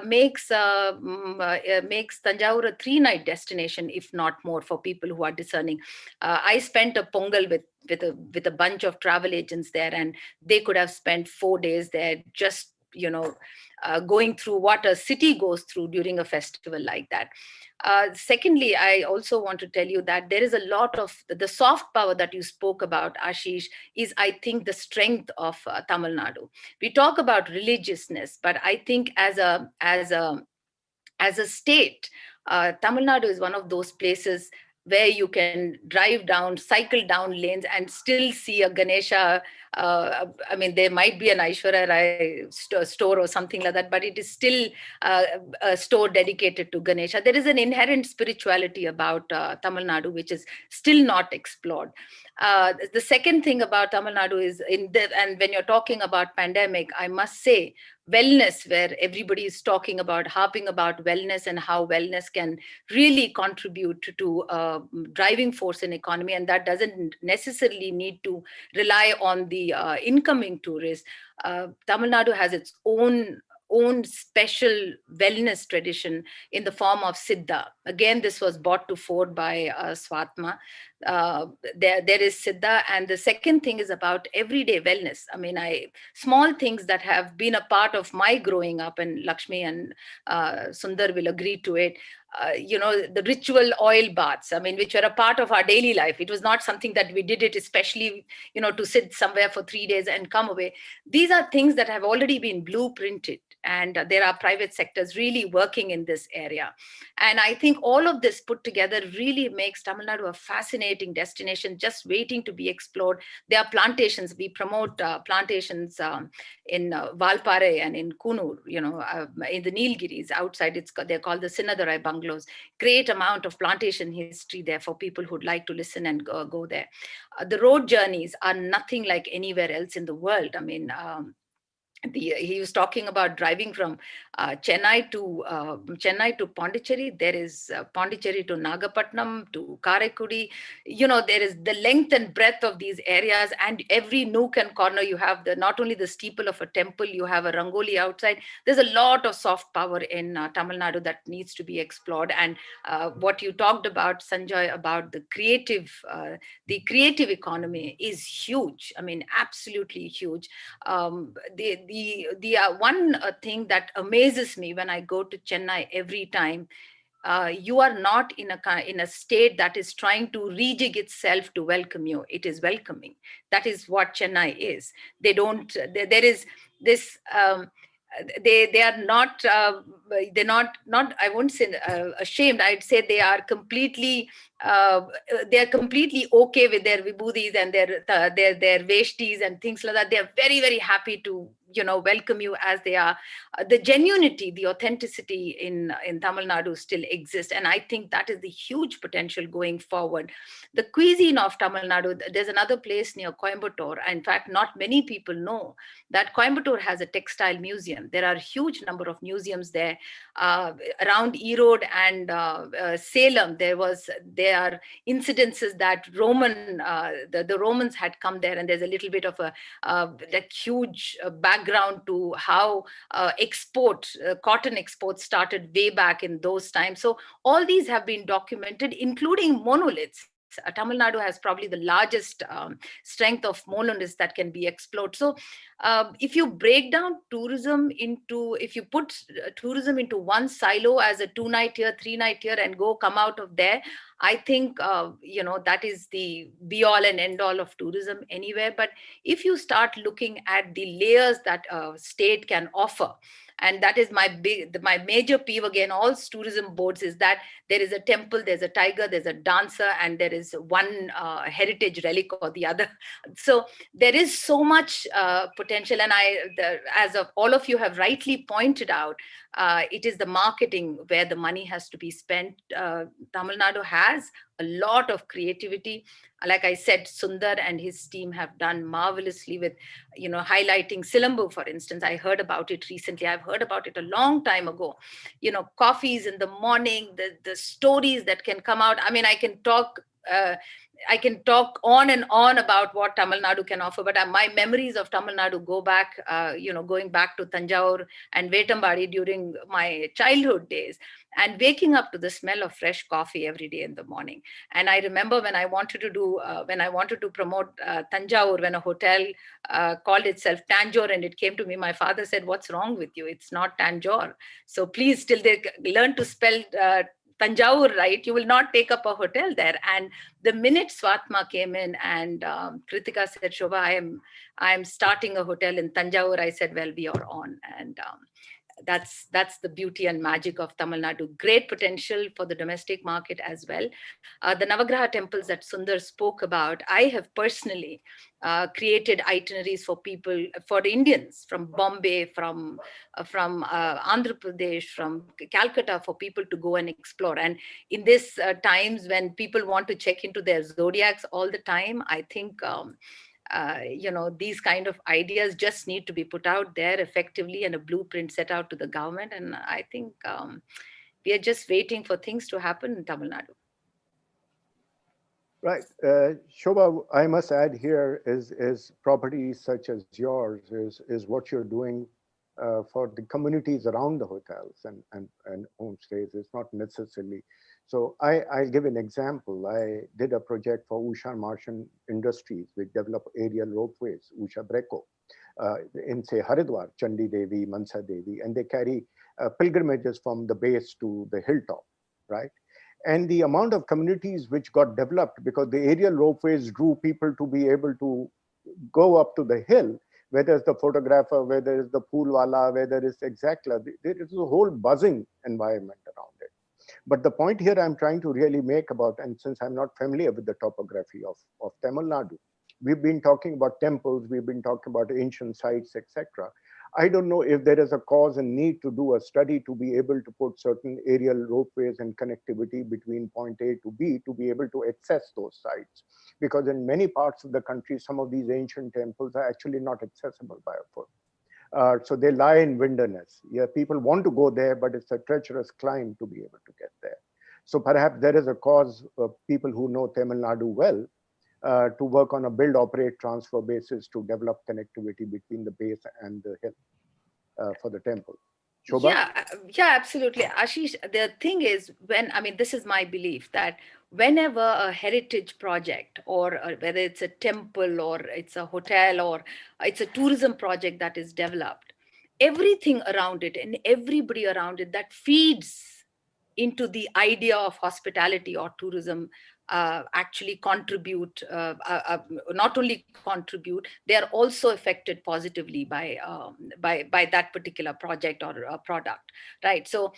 [SPEAKER 5] makes Tanjore a 3-night destination, if not more, for people who are discerning. I spent a Pongal with a bunch of travel agents there, and they could have spent 4 days there, just going through what a city goes through during a festival like that. Secondly, I also want to tell you that there is a lot of the soft power that you spoke about, Ashish, is, I think, the strength of Tamil Nadu. We talk about religiousness, but I think as a state, Tamil Nadu is one of those places where you can drive down, cycle down lanes and still see a Ganesha. I mean, there might be an Aishwarya Rai store or something like that, but it is still a store dedicated to Ganesha. There is an inherent spirituality about Tamil Nadu, which is still not explored. The second thing about Tamil Nadu is, and when you're talking about pandemic, I must say, wellness, where everybody is talking about, harping about wellness and how wellness can really contribute to driving force in economy, and that doesn't necessarily need to rely on the incoming tourists. Tamil Nadu has its own special wellness tradition in the form of Siddha. Again, this was brought to fore by Swatma. There is Siddha, and the second thing is about everyday wellness. I mean, small things that have been a part of my growing up, and Lakshmi and Sundar will agree to it. The ritual oil baths, I mean, which were a part of our daily life. It was not something that we did it especially, to sit somewhere for 3 days and come away. These are things that have already been blueprinted, and there are private sectors really working in this area. And I think all of this put together really makes Tamil Nadu a fascinating destination, just waiting to be explored. There are plantations. We promote plantations in Valparai and in Kunur, in the Nilgiris outside. They're called the Sinadarai bungalows. Great amount of plantation history there for people who'd like to listen and go there. The road journeys are nothing like anywhere else in the world. I mean, he was talking about driving from Chennai to Pondicherry. There is Pondicherry to Nagapattinam to Karaikudi. There is the length and breadth of these areas, and every nook and corner you have not only the steeple of a temple, you have a rangoli outside. There's a lot of soft power in Tamil Nadu that needs to be explored. And what you talked about, Sanjoy, about the creative economy is huge. I mean, absolutely huge. The one thing that amazes me when I go to Chennai every time, you are not in a state that is trying to rejig itself to welcome you. It is welcoming. That is what Chennai is. They don't. There is this. They are not. They're not. I won't say ashamed. I'd say they are completely. They are completely okay with their vibhudis and their veshtis and things like that. They are very, very happy to welcome you as they are. The genuinity, the authenticity in Tamil Nadu still exists, and I think that is the huge potential going forward. The cuisine of Tamil Nadu. There's another place near Coimbatore. In fact, not many people know that Coimbatore has a textile museum. There are a huge number of museums there. Around Erode and Salem, there are incidences that the Romans had come there, and there's a little bit of a huge background to how cotton exports started way back in those times. So all these have been documented, including monoliths. Tamil Nadu has probably the largest strength of monoliths that can be explored. So if you break down if you put tourism into one silo as a 2-night here, 3-night here, and come out of there, I think, that is the be all and end all of tourism anywhere. But if you start looking at the layers that a state can offer, and that is my major peeve again, all tourism boards, is that there is a temple, there's a tiger, there's a dancer, and there is one heritage relic or the other. So there is so much potential. And as of all of you have rightly pointed out, it is the marketing where the money has to be spent. Tamil Nadu has a lot of creativity. Like I said, Sundar and his team have done marvelously with, highlighting Silambu, for instance. I heard about it recently. I've heard about it a long time ago. Coffees in the morning, the stories that can come out. I mean, I can talk on and on about what Tamil Nadu can offer, but my memories of Tamil Nadu go back, going back to Tanjore and Vetambadi during my childhood days, and waking up to the smell of fresh coffee every day in the morning. And I remember when I wanted to promote Tanjore, when a hotel called itself Tanjore, and it came to me, my father said, "What's wrong with you? It's not Tanjore. So please, till they learn to spell Tanjore right, you will not take up a hotel there." And the minute Swatma came in and Kritika said, "Shobha, I am starting a hotel in Tanjore," I said, "Well, we are on." And that's the beauty and magic of Tamil Nadu. Great potential for the domestic market as well. The Navagraha temples that Sundar spoke about, I have personally created itineraries for people, for Indians from Bombay, from Andhra Pradesh, from Calcutta, for people to go and explore. And in this times when people want to check into their zodiacs all the time, I think these kind of ideas just need to be put out there effectively, and a blueprint set out to the government. And I think we are just waiting for things to happen in Tamil Nadu.
[SPEAKER 2] Right. Shobha, I must add here is properties such as yours is what you're doing for the communities around the hotels and homestays. It's not necessarily. So I'll give an example. I did a project for Usha Martian Industries, which develop aerial ropeways, Usha Breco, in say Haridwar, Chandi Devi, Mansa Devi, and they carry pilgrimages from the base to the hilltop, right? And the amount of communities which got developed because the aerial ropeways drew people to be able to go up to the hill, whether it's the photographer, whether it's the pool wala, whether it's exactly, there is a whole buzzing environment around it. But the point here I'm trying to really make about, and since I'm not familiar with the topography of Tamil Nadu, we've been talking about temples, we've been talking about ancient sites, etc. I don't know if there is a cause and need to do a study to be able to put certain aerial ropeways and connectivity between point A to B to be able to access those sites. Because in many parts of the country, some of these ancient temples are actually not accessible by a foot. So they lie in wilderness. Yeah, people want to go there, but it's a treacherous climb to be able to get there. So perhaps there is a cause of people who know Tamil Nadu well to work on a build, operate, transfer basis to develop connectivity between the base and the hill for the temple. Shobha?
[SPEAKER 5] Yeah, absolutely. Ashish, the thing is, this is my belief that whenever a heritage project, or whether it's a temple or it's a hotel or it's a tourism project that is developed, everything around it and everybody around it that feeds into the idea of hospitality or tourism actually contribute, not only contribute, they are also affected positively by that particular project or product, right? So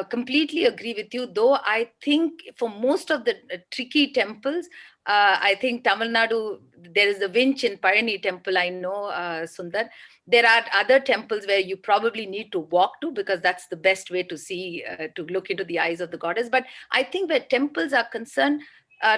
[SPEAKER 5] completely agree with you, though I think for most of the tricky temples, I think Tamil Nadu, there is the winch in Payani temple, I know, Sundar. There are other temples where you probably need to walk to, because that's the best way to see, to look into the eyes of the goddess. But I think where temples are concerned,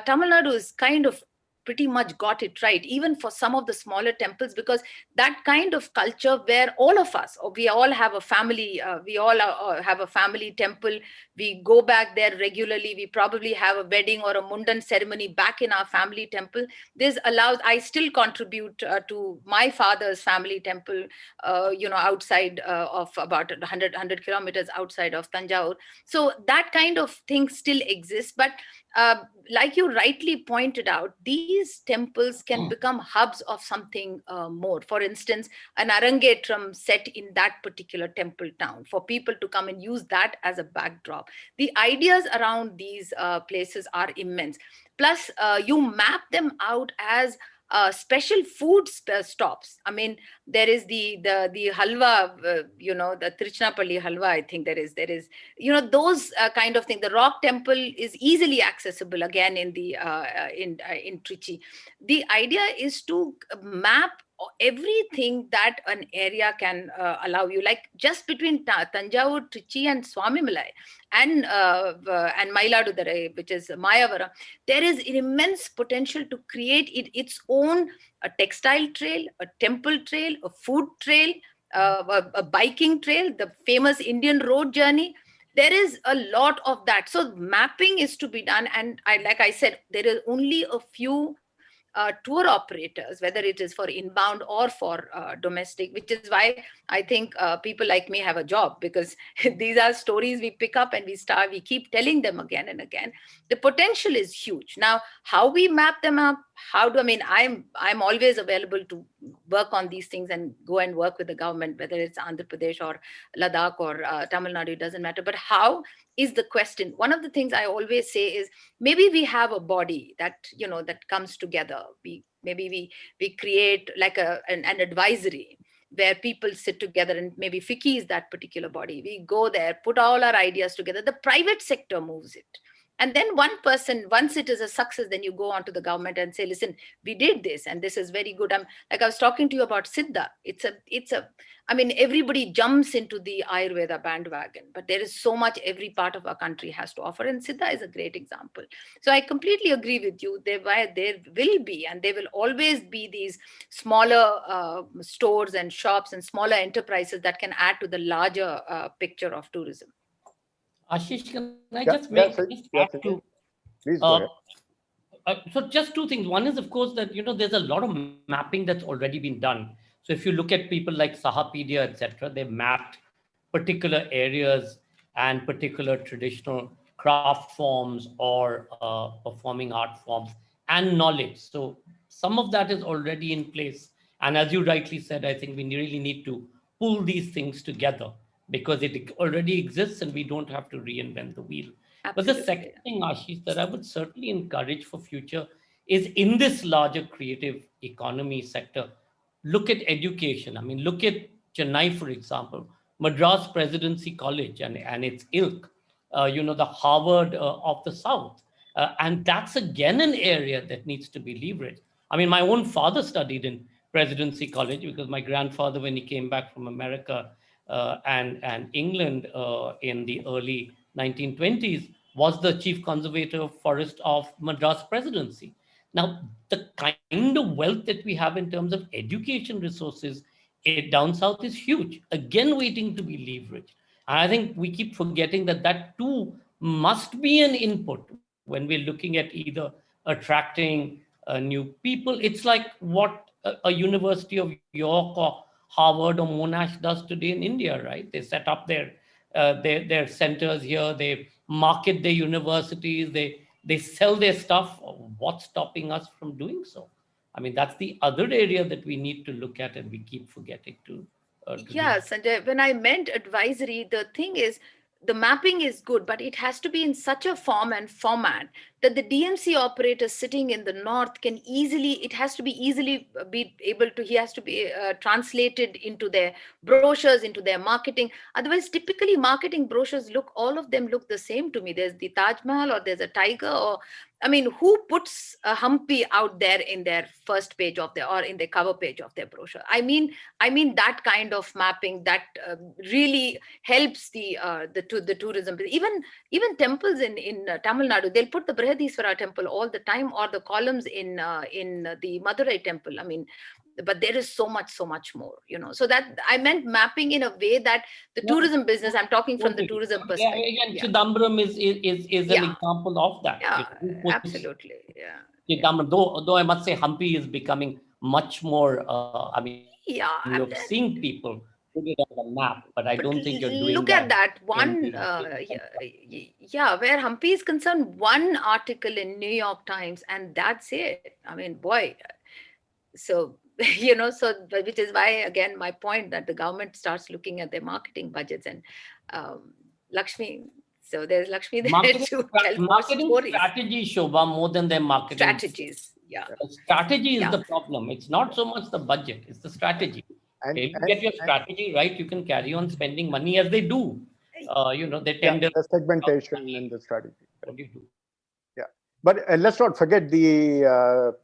[SPEAKER 5] Tamil Nadu is kind of pretty much got it right, even for some of the smaller temples, because that kind of culture where all of us, or we all have a family, have a family temple, we go back there regularly, we probably have a wedding or a mundan ceremony back in our family temple. This allows, I still contribute to my father's family temple, outside of about 100 kilometers outside of Tanjore. So that kind of thing still exists. But like you rightly pointed out, these these temples can become hubs of something more. For instance, an arangetram set in that particular temple town for people to come and use that as a backdrop. The ideas around these places are immense. Plus, you map them out as special food stops. I mean, there is the halwa, the Tiruchinapalli halwa. I think there is those kind of thing. The rock temple is easily accessible again in the in Trichy. The idea is to map everything that an area can allow you, like just between Tanjavur, Trichy, and Swamimalai, and Mailaduthurai, which is Mayavaram, there is an immense potential to create its own a textile trail, a temple trail, a food trail, a biking trail, the famous Indian road journey. There is a lot of that. So mapping is to be done. And like I said, there is only a few tour operators, whether it is for inbound or for domestic, which is why I think people like me have a job, because these are stories we pick up and we keep telling them again and again. The potential is huge. Now, how we map them up, I'm always available to work on these things and go and work with the government, whether it's Andhra Pradesh or Ladakh or Tamil Nadu, it doesn't matter. But how is the question. One of the things I always say is, maybe we have a body that that comes together. We create like an advisory where people sit together, and maybe FICCI is that particular body. We go there, put all our ideas together. The private sector moves it. And then one person, once it is a success, then you go on to the government and say, listen, we did this and this is very good. Like I was talking to you about Siddha. Everybody jumps into the Ayurveda bandwagon, but there is so much every part of our country has to offer. And Siddha is a great example. So I completely agree with you. There will be, and there will always be, these smaller stores and shops and smaller enterprises that can add to the larger picture of tourism.
[SPEAKER 1] Ashish, can I just add to?
[SPEAKER 2] Please go ahead.
[SPEAKER 1] So just two things. One is, of course, that there's a lot of mapping that's already been done. So if you look at people like Sahapedia, etc., they've mapped particular areas and particular traditional craft forms or performing art forms and knowledge. So some of that is already in place. And as you rightly said, I think we really need to pull these things together, because it already exists and we don't have to reinvent the wheel. Absolutely. But the second thing, Ashish, that I would certainly encourage for future is, in this larger creative economy sector, look at education. Look at Chennai, for example, Madras Presidency College and its ilk, the Harvard of the South. And that's again an area that needs to be leveraged. My own father studied in Presidency College, because my grandfather, when he came back from America and England in the early 1920s, was the chief conservator of forest of Madras Presidency. Now, the kind of wealth that we have in terms of education resources down south is huge, again waiting to be leveraged. And I think we keep forgetting that too must be an input when we're looking at either attracting new people. It's like what a University of York or Harvard or Monash does today in India, right? They set up their centers here, they market their universities, they sell their stuff. What's stopping us from doing so? That's the other area that we need to look at, and we keep forgetting to
[SPEAKER 5] yes, and when I meant advisory, the thing is, the mapping is good, but it has to be in such a form and format that the DMC operator sitting in the north can easily, it has to be easily be able to, he has to be translated into their brochures, into their marketing. Otherwise, typically marketing brochures all of them look the same to me. There's the Taj Mahal, or there's a tiger, or who puts a Hampi out there in their first page of or in the cover page of their brochure? I mean that kind of mapping that really helps the tourism. Even temples in Tamil Nadu, they'll put the Brihadiswara temple all the time, or the columns in the Madurai temple. But there is so much more, so that I meant mapping in a way that the tourism business, I'm talking from the tourism perspective.
[SPEAKER 1] Chidambaram is an example of that.
[SPEAKER 5] Absolutely.
[SPEAKER 1] Chidambaram, though I must say Hampi is becoming much more, you're seeing people put it on the map, but I don't think you're doing
[SPEAKER 5] look
[SPEAKER 1] that.
[SPEAKER 5] at that one.
[SPEAKER 1] in the-
[SPEAKER 5] Where Hampi is concerned, one article in New York Times, and that's it. I mean, boy. So so which is why, again, my point that the government starts looking at their marketing budgets, and Lakshmi. So there's Lakshmi there to tell more
[SPEAKER 1] marketing
[SPEAKER 5] stories.
[SPEAKER 1] strategy, Shobha, more than their marketing
[SPEAKER 5] Strategies. Yeah.
[SPEAKER 1] The strategy is
[SPEAKER 5] Yeah.
[SPEAKER 1] the problem. It's not so much the budget, it's the strategy.
[SPEAKER 2] And,
[SPEAKER 1] If you get your strategy right, you can carry on spending money as they do. They
[SPEAKER 2] yeah,
[SPEAKER 1] tender
[SPEAKER 2] the segmentation and the strategy.
[SPEAKER 1] what do you do?
[SPEAKER 2] Yeah, but let's not forget the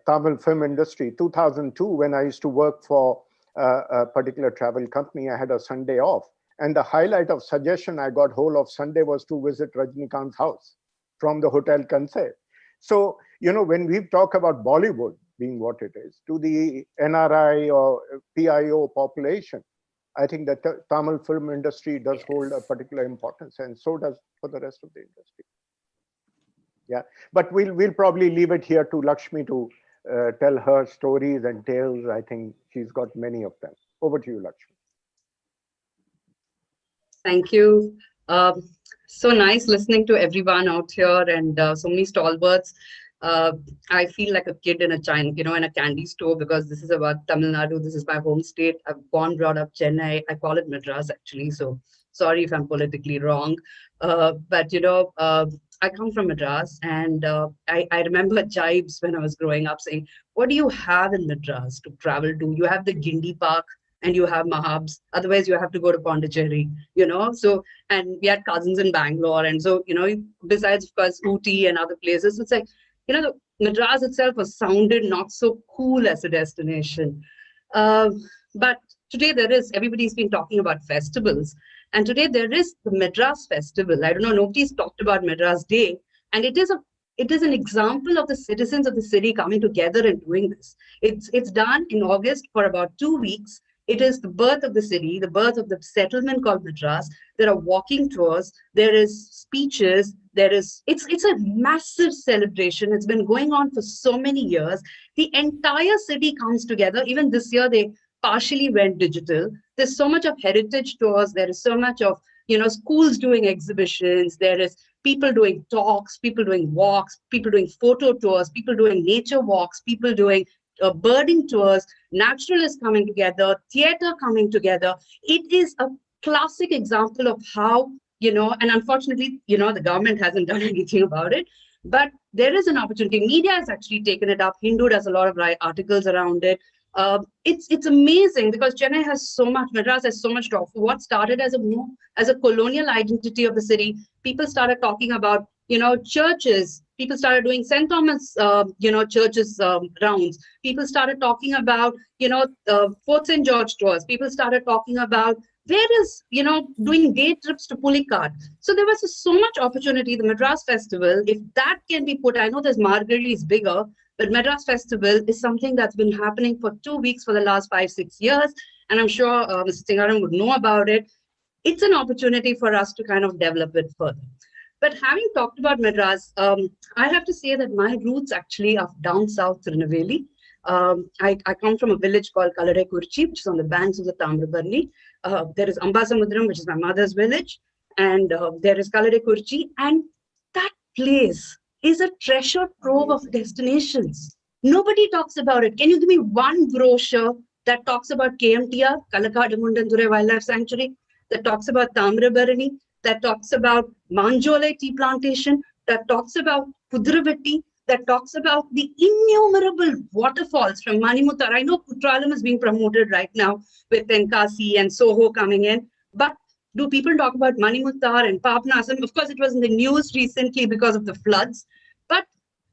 [SPEAKER 2] Tamil film industry. 2002, when I used to work for a particular travel company, I had a Sunday off. And the highlight of suggestion I got whole of Sunday was to visit Rajnikant's house from the Hotel Kansai. So, when we talk about Bollywood being what it is, to the NRI or PIO population, I think that the Tamil film industry does hold a particular importance, and so does for the rest of the industry. Yeah, but we'll probably leave it here to Lakshmi to tell her stories and tales. I think she's got many of them. Over to you, Lakshmi.
[SPEAKER 6] Thank you. So nice listening to everyone out here, and so many stalwarts. I feel like a kid in a in a candy store, because this is about Tamil Nadu. This is my home state. I've born, brought up Chennai. I call it Madras actually. So sorry if I'm politically wrong. But I come from Madras, and I remember jibes when I was growing up saying, "What do you have in Madras to travel to? You have the Gindi Park, and you have Mahabs. Otherwise, you have to go to Pondicherry." So, and we had cousins in Bangalore, and so besides of course Ooty and other places, it's like the Madras itself was sounded not so cool as a destination. But today everybody's been talking about festivals. And today there is the Madras Festival. I don't know, nobody's talked about Madras Day. And it is an example of the citizens of the city coming together and doing this. It's done in August for about 2 weeks. It is the birth of the city, the birth of the settlement called Madras. There are walking tours, there is speeches, it's a massive celebration. It's been going on for so many years. The entire city comes together. Even this year, they partially went digital. There's so much of heritage tours. There is so much of, schools doing exhibitions. There is people doing talks, people doing walks, people doing photo tours, people doing nature walks, people doing birding tours, naturalists coming together, theater coming together. It is a classic example of how, and unfortunately, the government hasn't done anything about it, but there is an opportunity. Media has actually taken it up. Hindu does a lot of articles around it. It's amazing because Chennai has so much, Madras has so much to offer. What started as a colonial identity of the city, people started talking about, churches. People started doing St. Thomas, churches rounds. People started talking about, Fort St. George tours. People started talking about doing day trips to Pulikat. So there was so much opportunity. The Madras Festival, if that can be put, I know there's Margari is bigger, but Madras Festival is something that's been happening for 2 weeks for the last 5-6 years. And I'm sure Mr. Singharam would know about it. It's an opportunity for us to kind of develop it further. But having talked about Madras, I have to say that my roots actually are down south, Tirunelveli. I come from a village called Kurchi, which is on the banks of the Tamrabarni. There is Ambasamudram, which is my mother's village, and there is Kurchi, and that place is a treasure trove of destinations. Nobody talks about it. Can you give me one brochure that talks about KMTR, Kalakadamundandurai Wildlife Sanctuary, that talks about Tamrabarani, that talks about Manjolai Tea Plantation, that talks about Kudravatti, that talks about the innumerable waterfalls from Manimuttar. I know Kutralam is being promoted right now with Tenkasi and Soho coming in, but do people talk about Manimuttar and Papnasam? Of course, it was in the news recently because of the floods, but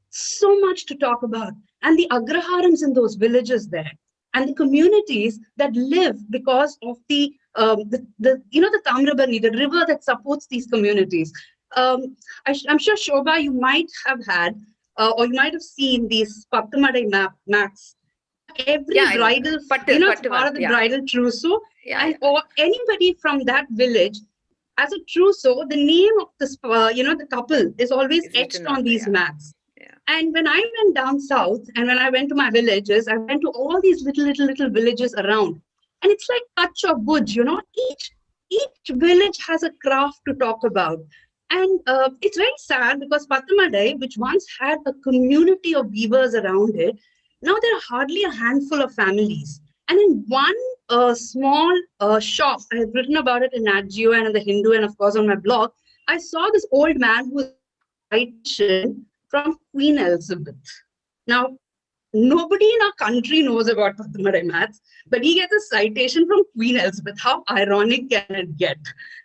[SPEAKER 6] so much to talk about. And the Agraharams in those villages there, and the communities that live because of the Tamrabarni, the river that supports these communities. I'm sure, Shobha, you might have had, or you might have seen these Pathamadai maps. Every bridal, part of the bridal trousseau, or anybody from that village, as a trousseau, the name of this, the couple is always etched on these maps. And when I went down south, and when I went to my villages, I went to all these little villages around. And it's like Kutch or Bhuj, you know, each village has a craft to talk about. And it's very sad because Pathamadai, which once had a community of weavers around it, now there are hardly a handful of families. And in one small shop, I have written about it in Nat Geo and in the Hindu and of course on my blog, I saw this old man who was citation from Queen Elizabeth. Now, nobody in our country knows about Pathamadai maths, but he gets a citation from Queen Elizabeth. How ironic can it get?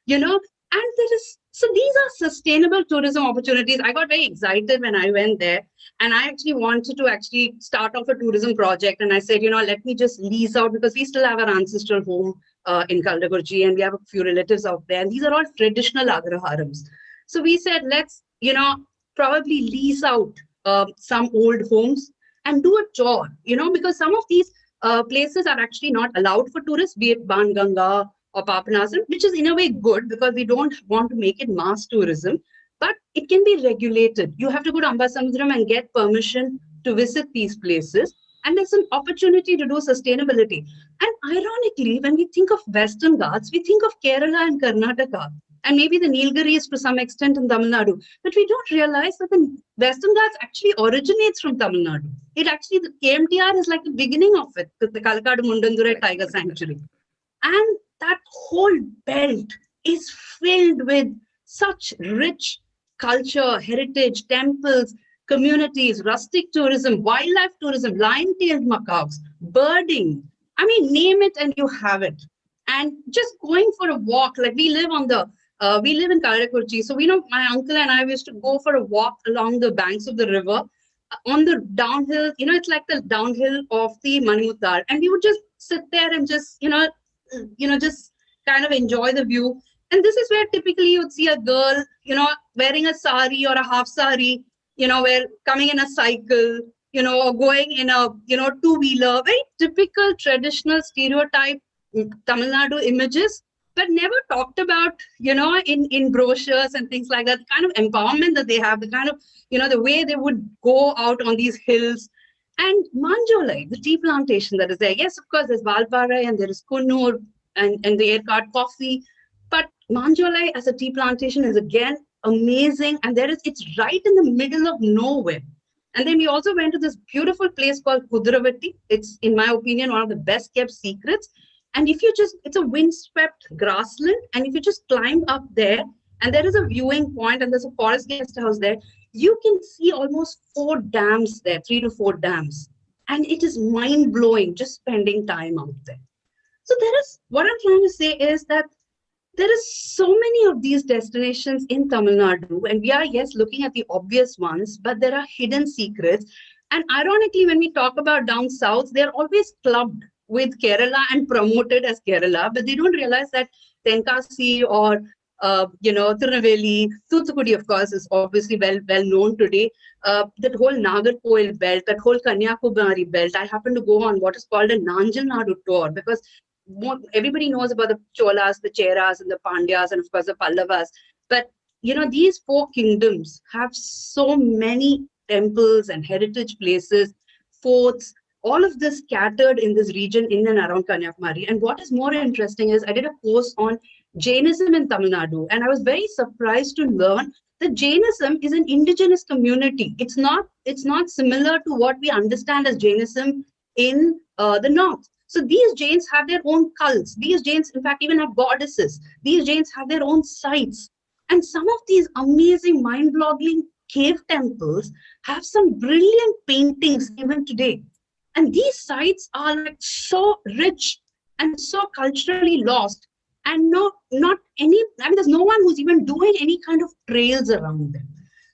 [SPEAKER 6] You know, and there is, so these are sustainable tourism opportunities. I got very excited when I went there, and I actually wanted to actually start off a tourism project. And I said, you know, let me just lease out, because we still have our ancestral home in Kaldagurji, and we have a few relatives out there. And these are all traditional agraharams. So we said, let's, you know, probably lease out some old homes and do a tour, you know, because some of these places are actually not allowed for tourists, be it Banganga or Papanasam, which is in a way good because we don't want to make it mass tourism, but it can be regulated. You have to go to Ambasamudram and get permission to visit these places. And there's an opportunity to do sustainability. And ironically, when we think of Western Ghats, we think of Kerala and Karnataka, and maybe the Nilgiris to some extent in Tamil Nadu. But we don't realize that the Western Ghats actually originates from Tamil Nadu. It actually, the KMTR is like the beginning of it, the Kalakadu Mundandurai Tiger Sanctuary. And that whole belt is filled with such rich culture, heritage, temples, communities, rustic tourism, wildlife tourism, lion-tailed macaques, birding. I mean, name it and you have it. And just going for a walk, like we live on the we live in Karakurchi. So, you know, my uncle and I used to go for a walk along the banks of the river on the downhill. You know, it's like the downhill of the Manimuttar. And we would just sit there and just, just kind of enjoy the view. And this is where typically you'd see a girl, you know, wearing a sari or a half sari, you know, where coming in a cycle, you know, or going in a, you know, two-wheeler, very typical traditional stereotype Tamil Nadu images, but never talked about, you know, in brochures and things like that, the kind of empowerment that they have, the kind of, you know, the way they would go out on these hills. And Manjolai, the tea plantation that is there. Yes, of course, there's valparai and there is Kunnur and the air-card coffee. But Manjolai as a tea plantation is again amazing. And it's right in the middle of nowhere. And then we also went to this beautiful place called Kudravati. It's, in my opinion, one of the best kept secrets. And if you just, it's a windswept grassland. And if you just climb up there, and there is a viewing point and there's a forest guest house there, you can see almost 4 dams there, 3 to 4 dams. And it is mind blowing just spending time out there. So what I'm trying to say is that there is so many of these destinations in Tamil Nadu, and we are, yes, looking at the obvious ones, but there are hidden secrets. And ironically, when we talk about down south, they're always clubbed with Kerala and promoted as Kerala, but they don't realize that Tenkasi or Tirunelveli, Thoothukudi, of course, is obviously well known today. That whole Nagarkoil belt, that whole Kanyakumari belt. I happened to go on what is called a Nanjal tour because everybody knows about the Cholas, the Cheras, and the Pandyas, and of course the Pallavas. But you know, these 4 kingdoms have so many temples and heritage places, forts, all of this scattered in this region in and around Kanyakumari. And what is more interesting is I did a course on Jainism in Tamil Nadu, and I was very surprised to learn that Jainism is an indigenous community. It's not similar to what we understand as Jainism in the north. So these Jains have their own cults. These Jains, in fact, even have goddesses. These Jains have their own sites. And some of these amazing, mind-boggling cave temples have some brilliant paintings even today. And these sites are like so rich and so culturally lost. And there's no one who's even doing any kind of trails around them.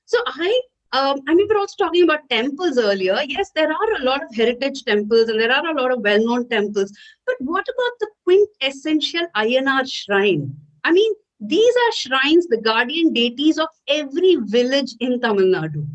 [SPEAKER 6] So we were also talking about temples earlier. Yes, there are a lot of heritage temples and there are a lot of well-known temples. But what about the quintessential Ayanar shrine? I mean, these are shrines, the guardian deities of every village in Tamil Nadu.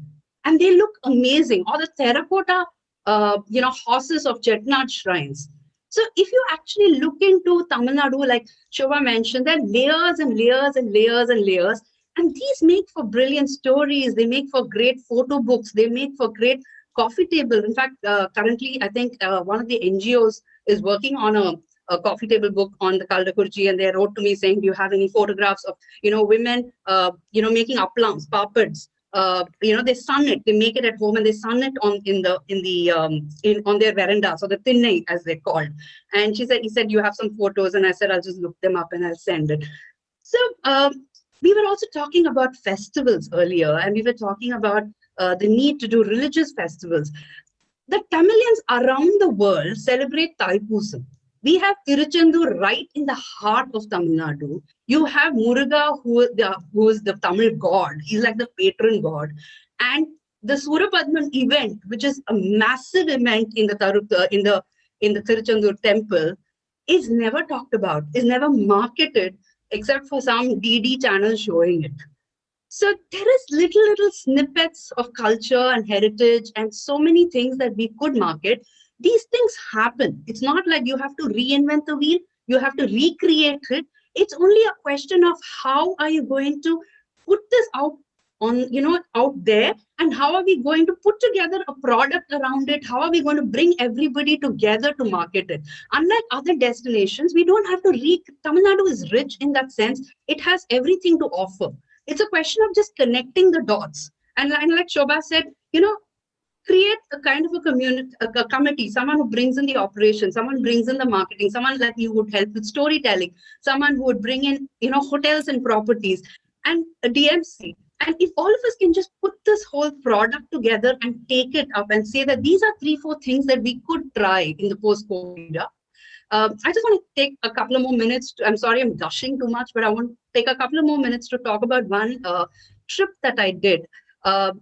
[SPEAKER 6] And they look amazing. Or the terracotta, horses of Chettinad shrines. So if you actually look into Tamil Nadu, like Shobha mentioned, there are layers and layers and layers and layers. And these make for brilliant stories. They make for great photo books. They make for great coffee tables. In fact, currently, I think one of the NGOs is working on coffee table book on the Kaldakurji, and they wrote to me saying, do you have any photographs of, women, making applams, papads? They sun it, they make it at home and they sun it on their veranda, so the thinnai as they're called. And he said, you have some photos, and I said, I'll just look them up and I'll send it. So we were also talking about festivals earlier, and we were talking about the need to do religious festivals. The Tamilians around the world celebrate Thaipusam. We have Tiruchendur right in the heart of Tamil Nadu. You have Muruga, who is the Tamil god. He's like the patron god. And the Surapadman event, which is a massive event in the Tiruchendur temple, is never talked about, is never marketed, except for some DD channel showing it. So there is little snippets of culture and heritage and so many things that we could market. These things happen. It's not like you have to reinvent the wheel, you have to recreate it. It's only a question of how are you going to put this out there, and how are we going to put together a product around it? How are we going to bring everybody together to market it? Unlike other destinations, we don't have to Tamil Nadu is rich in that sense. It has everything to offer. It's a question of just connecting the dots. And like Shobha said, create a kind of a committee, someone who brings in the operation, someone who brings in the marketing, someone like you would help with storytelling, someone who would bring in, hotels and properties, and a DMC. And if all of us can just put this whole product together and take it up and say that these are 3-4 things that we could try in the post-COVID era. I just want to take a couple of more minutes. I'm sorry, I'm gushing too much, but I want to take a couple of more minutes to talk about one trip that I did. I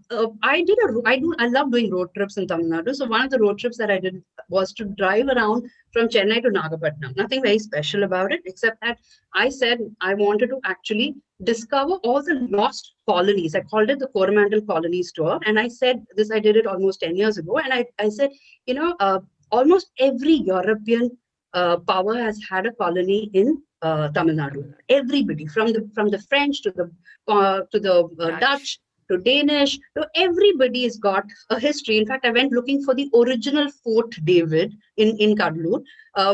[SPEAKER 6] love doing road trips in Tamil Nadu. So one of the road trips that I did was to drive around from Chennai to Nagapattinam. Nothing very special about it, except that I said I wanted to actually discover all the lost colonies. I called it the Coromandel Colonies Tour. And I said this, I did it almost 10 years ago. And I said, almost every European power has had a colony in Tamil Nadu. Everybody, from the French to the Dutch, to Danish, to everybody's got a history. In fact, I went looking for the original Fort David in Kadlur,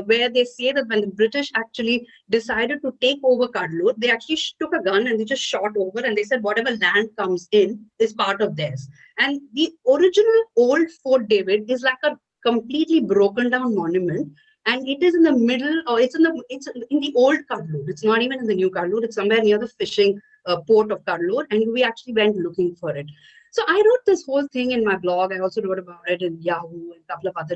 [SPEAKER 6] where they say that when the British actually decided to take over Kadlur, they actually took a gun and they just shot over, and they said whatever land comes in is part of theirs. And the original old Fort David is like a completely broken down monument. And it is in the middle, or it's in the old Kadlur. It's not even in the new Kadlur. It's somewhere near the fishing port of Kadlur, and we actually went looking for it. So I wrote this whole thing in my blog. I also wrote about it in Yahoo and a couple of other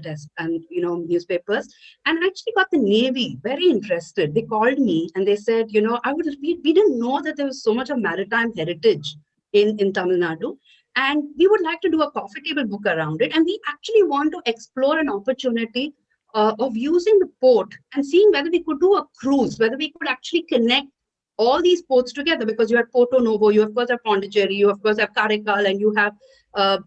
[SPEAKER 6] newspapers. And I actually got the Navy very interested. They called me and they said, we didn't know that there was so much of maritime heritage in Tamil Nadu. And we would like to do a coffee table book around it. And we actually want to explore an opportunity of using the port and seeing whether we could do a cruise, whether we could actually connect all these ports together, because you have Porto Novo, you of course have Pondicherry, you of course have Karaikal, and you have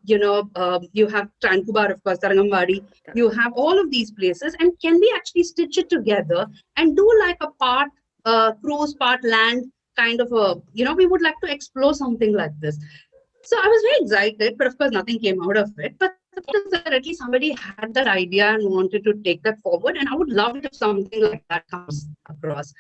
[SPEAKER 6] you have Trankubar, of course, Tarangambadi. You have all of these places, and can we actually stitch it together and do like a part cruise, part land kind of a, we would like to explore something like this. So I was very excited, but of course nothing came out of it. But the point is that at least somebody had that idea and wanted to take that forward, and I would love it if something like that comes across.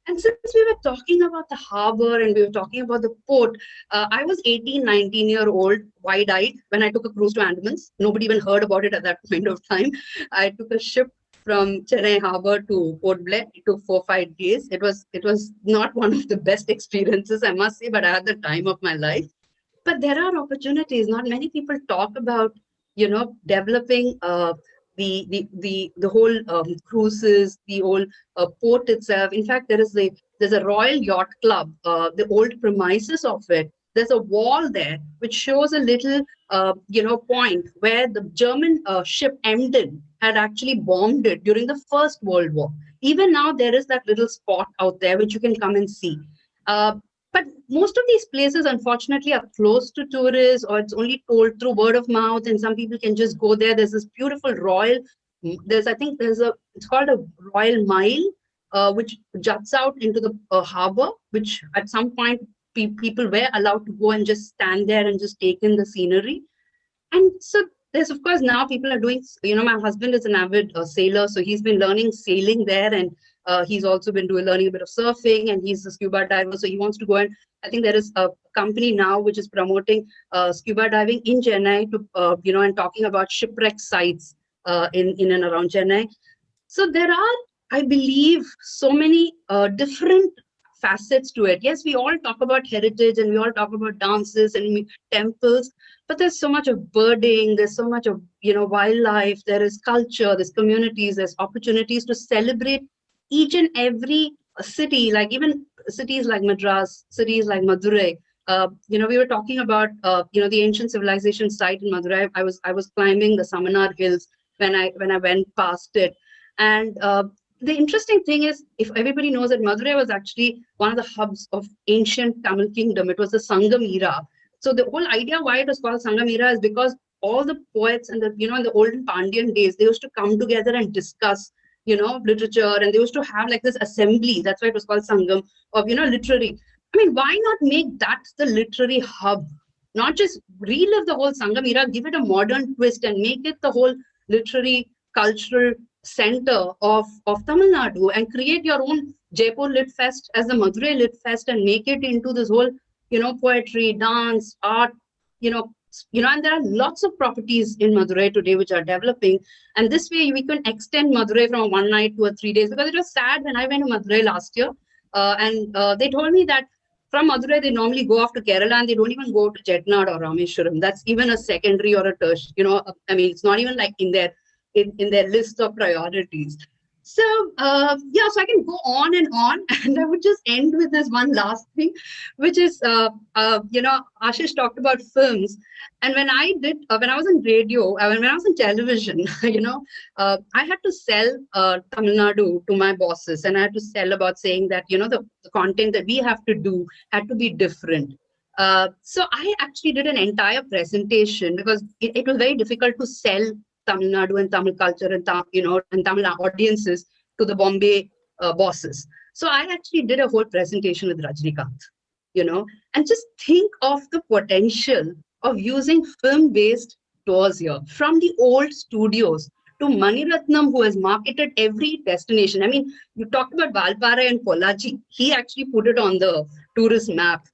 [SPEAKER 6] And since we were talking about the harbor and we were talking about the port, I was 18, 19-year-old, wide-eyed when I took a cruise to Andamans. Nobody even heard about it at that point of time. I took a ship from Chennai harbor to Port Blair. It took 4-5 days. It was not one of the best experiences, I must say, but I had the time of my life. But there are opportunities. Not many people talk about, developing the whole cruises, the whole port itself. In fact, there's a Royal Yacht Club, the old premises of it. There's a wall there which shows a little, point where the German ship Emden had actually bombed it during the First World War. Even now, there is that little spot out there which you can come and see. But most of these places, unfortunately, are closed to tourists, or it's only told through word of mouth, and some people can just go there. There's this beautiful it's called a Royal Mile, which juts out into the harbor, which at some point people were allowed to go and just stand there and just take in the scenery. And so there's, of course, now people are doing, my husband is an avid sailor, so he's been learning sailing there, and he's also been learning a bit of surfing, and he's a scuba diver, so he wants to go. And I think there is a company now which is promoting scuba diving in Chennai to, and talking about shipwreck sites in and around Chennai. So there are, I believe, so many different facets to it. Yes, we all talk about heritage and we all talk about dances and temples, but there's so much of birding, there's so much of wildlife, there is culture, there's communities, there's opportunities to celebrate each and every city, like even cities like Madras, cities like Madurai. We were talking about the ancient civilization site in Madurai. I was climbing the Samanar Hills when I went past it, and the interesting thing is, if everybody knows that Madurai was actually one of the hubs of ancient Tamil kingdom, it was the Sangam era. So the whole idea why it was called Sangam era is because all the poets and in the olden Pandyan days, they used to come together and discuss, literature, and they used to have like this assembly. That's why it was called Sangam of, literary. I mean, why not make that the literary hub? Not just relive the whole Sangam era, give it a modern twist and make it the whole literary, cultural center of Tamil Nadu, and create your own Jaipur Lit Fest as the Madurai Lit Fest, and make it into this whole, poetry, dance, art, and there are lots of properties in Madurai today which are developing. And this way we can extend Madurai from 1 night to 3 days, because it was sad when I went to Madurai last year, and they told me that from Madurai, they normally go off to Kerala and they don't even go to Chettinad or Rameshwaram. That's even a secondary or a tertiary, it's not even like in their list of priorities. So, so I can go on, and I would just end with this one last thing, which is, Ashish talked about films. And when I was in radio, when I was in television, I had to sell Tamil Nadu to my bosses, and I had to sell about saying that, the content that we have to do had to be different. So I actually did an entire presentation, because it was very difficult to sell Tamil Nadu and Tamil culture and Tamil audiences to the Bombay bosses. So I actually did a whole presentation with Rajnikant, and just think of the potential of using film-based tours here, from the old studios to Maniratnam, who has marketed every destination. I mean, you talked about Valparai and Pollachi. He actually put it on the tourist map,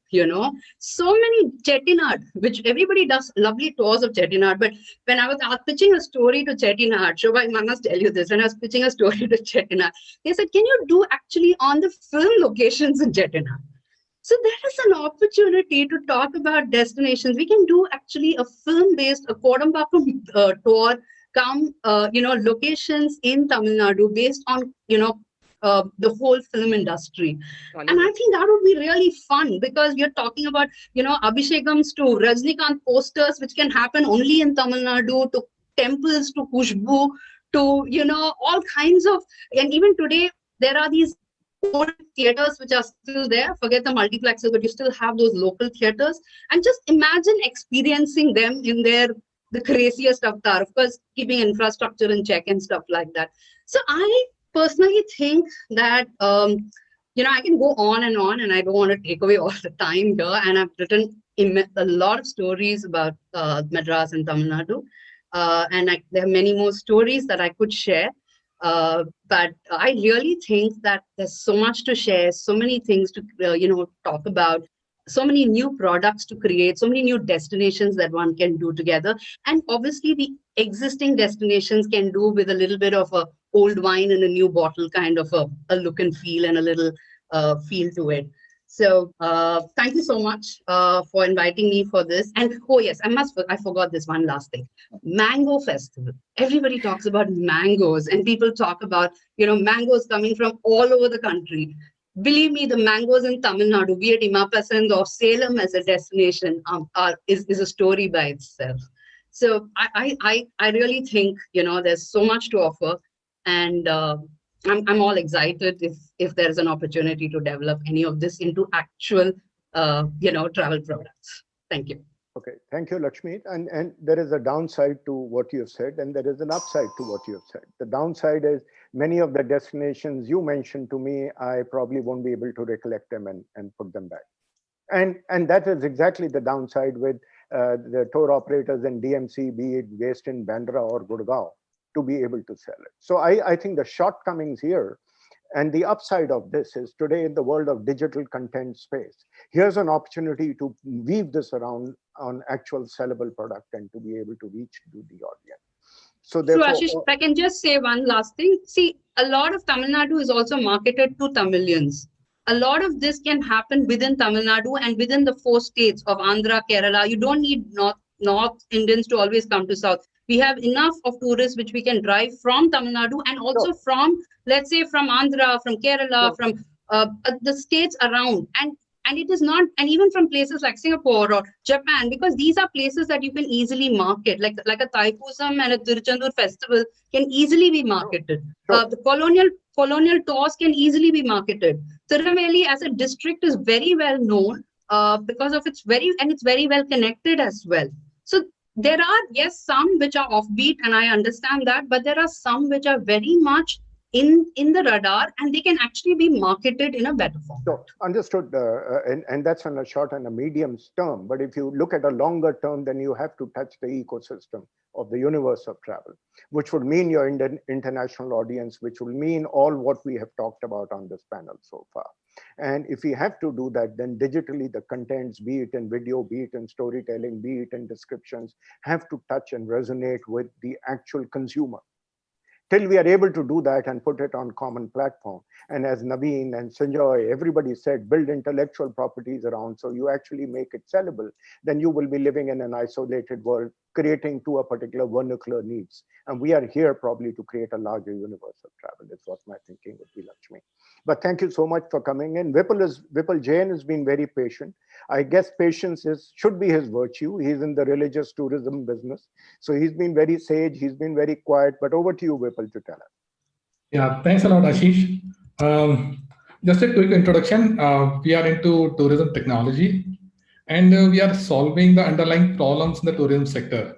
[SPEAKER 6] So many Chettinad, which everybody does lovely tours of Chettinad. But when I was pitching a story to Chettinad, Shobha, I must tell you this, when I was pitching a story to Chettinad, they said, can you do actually on the film locations in Chettinad? So there is an opportunity to talk about destinations. We can do actually a film-based, a Kodaikanal tour, locations in Tamil Nadu based on, the whole film industry. And I think that would be really fun, because we are talking about, Abhishekams to Rajnikant posters, which can happen only in Tamil Nadu, to temples, to Kushbu, to, all kinds of, and even today, there are these old theaters which are still there. Forget the multiplexes, but you still have those local theaters. And just imagine experiencing them in the craziest avatar, of course, keeping infrastructure in check and stuff like that. So I personally think that, I can go on, and I don't want to take away all the time here. And I've written a lot of stories about Madras and Tamil Nadu. And there are many more stories that I could share. But I really think that there's so much to share, so many things to, talk about, so many new products to create, so many new destinations that one can do together. And obviously the existing destinations can do with a little bit of a old wine in a new bottle, kind of a look and feel, and a little feel to it. So thank you so much for inviting me for this. And oh yes, I forgot this one last thing. Mango Festival. Everybody talks about mangoes, and people talk about, mangoes coming from all over the country. Believe me, the mangoes in Tamil Nadu, be it Imapasand or Salem as a destination, is a story by itself. So I really think, there's so much to offer, and I'm all excited if there's an opportunity to develop any of this into actual, travel products. Thank you.
[SPEAKER 2] Okay, thank you, Lakshmi. And there is a downside to what you have said, and there is an upside to what you have said. The downside is many of the destinations you mentioned to me, I probably won't be able to recollect them and put them back. And that is exactly the downside with the tour operators in DMC, be it based in Bandra or Gurgaon, to be able to sell it. So I think the shortcomings here and the upside of this is today in the world of digital content space, here's an opportunity to weave this around on actual sellable product and to be able to reach to the audience. So
[SPEAKER 6] So
[SPEAKER 2] therefore,
[SPEAKER 6] Ashish, if I can just say one last thing. See, a lot of Tamil Nadu is also marketed to Tamilians. A lot of this can happen within Tamil Nadu and within the 4 states of Andhra, Kerala. You don't need North Indians to always come to South. We have enough of tourists which we can drive from Tamil Nadu and also from, let's say, from Andhra, from Kerala, from the states around. And it is not, and even from places like Singapore or Japan, because these are places that you can easily market, like a Thaipusam and a Tiruchendur festival can easily be marketed. The colonial tours can easily be marketed. Tirunelveli as a district is very well known because of it's very well connected as well. So there are, yes, some which are offbeat, and I understand that, but there are some which are very much in the radar, and they can actually be marketed in a better form.
[SPEAKER 2] So understood, and that's on a short and a medium term. But if you look at a longer term, then you have to touch the ecosystem of the universe of travel, which would mean your international audience, which will mean all what we have talked about on this panel so far. And if we have to do that, then digitally the contents, be it in video, be it in storytelling, be it in descriptions, have to touch and resonate with the actual consumer. Till we are able to do that and put it on common platform. And as Naveen and Sanjoy, everybody said, build intellectual properties around, so you actually make it sellable, then you will be living in an isolated world, creating to a particular vernacular needs. And we are here probably to create a larger universe of travel. That's what my thinking would be, Lakshmi. But thank you so much for coming in. Vipul Jain has been very patient. I guess patience should be his virtue. He's in the religious tourism business. So he's been very sage, he's been very quiet, but over to you, Vipul, to tell us.
[SPEAKER 7] Yeah, thanks a lot, Ashish. Just a quick introduction. We are into tourism technology, and we are solving the underlying problems in the tourism sector.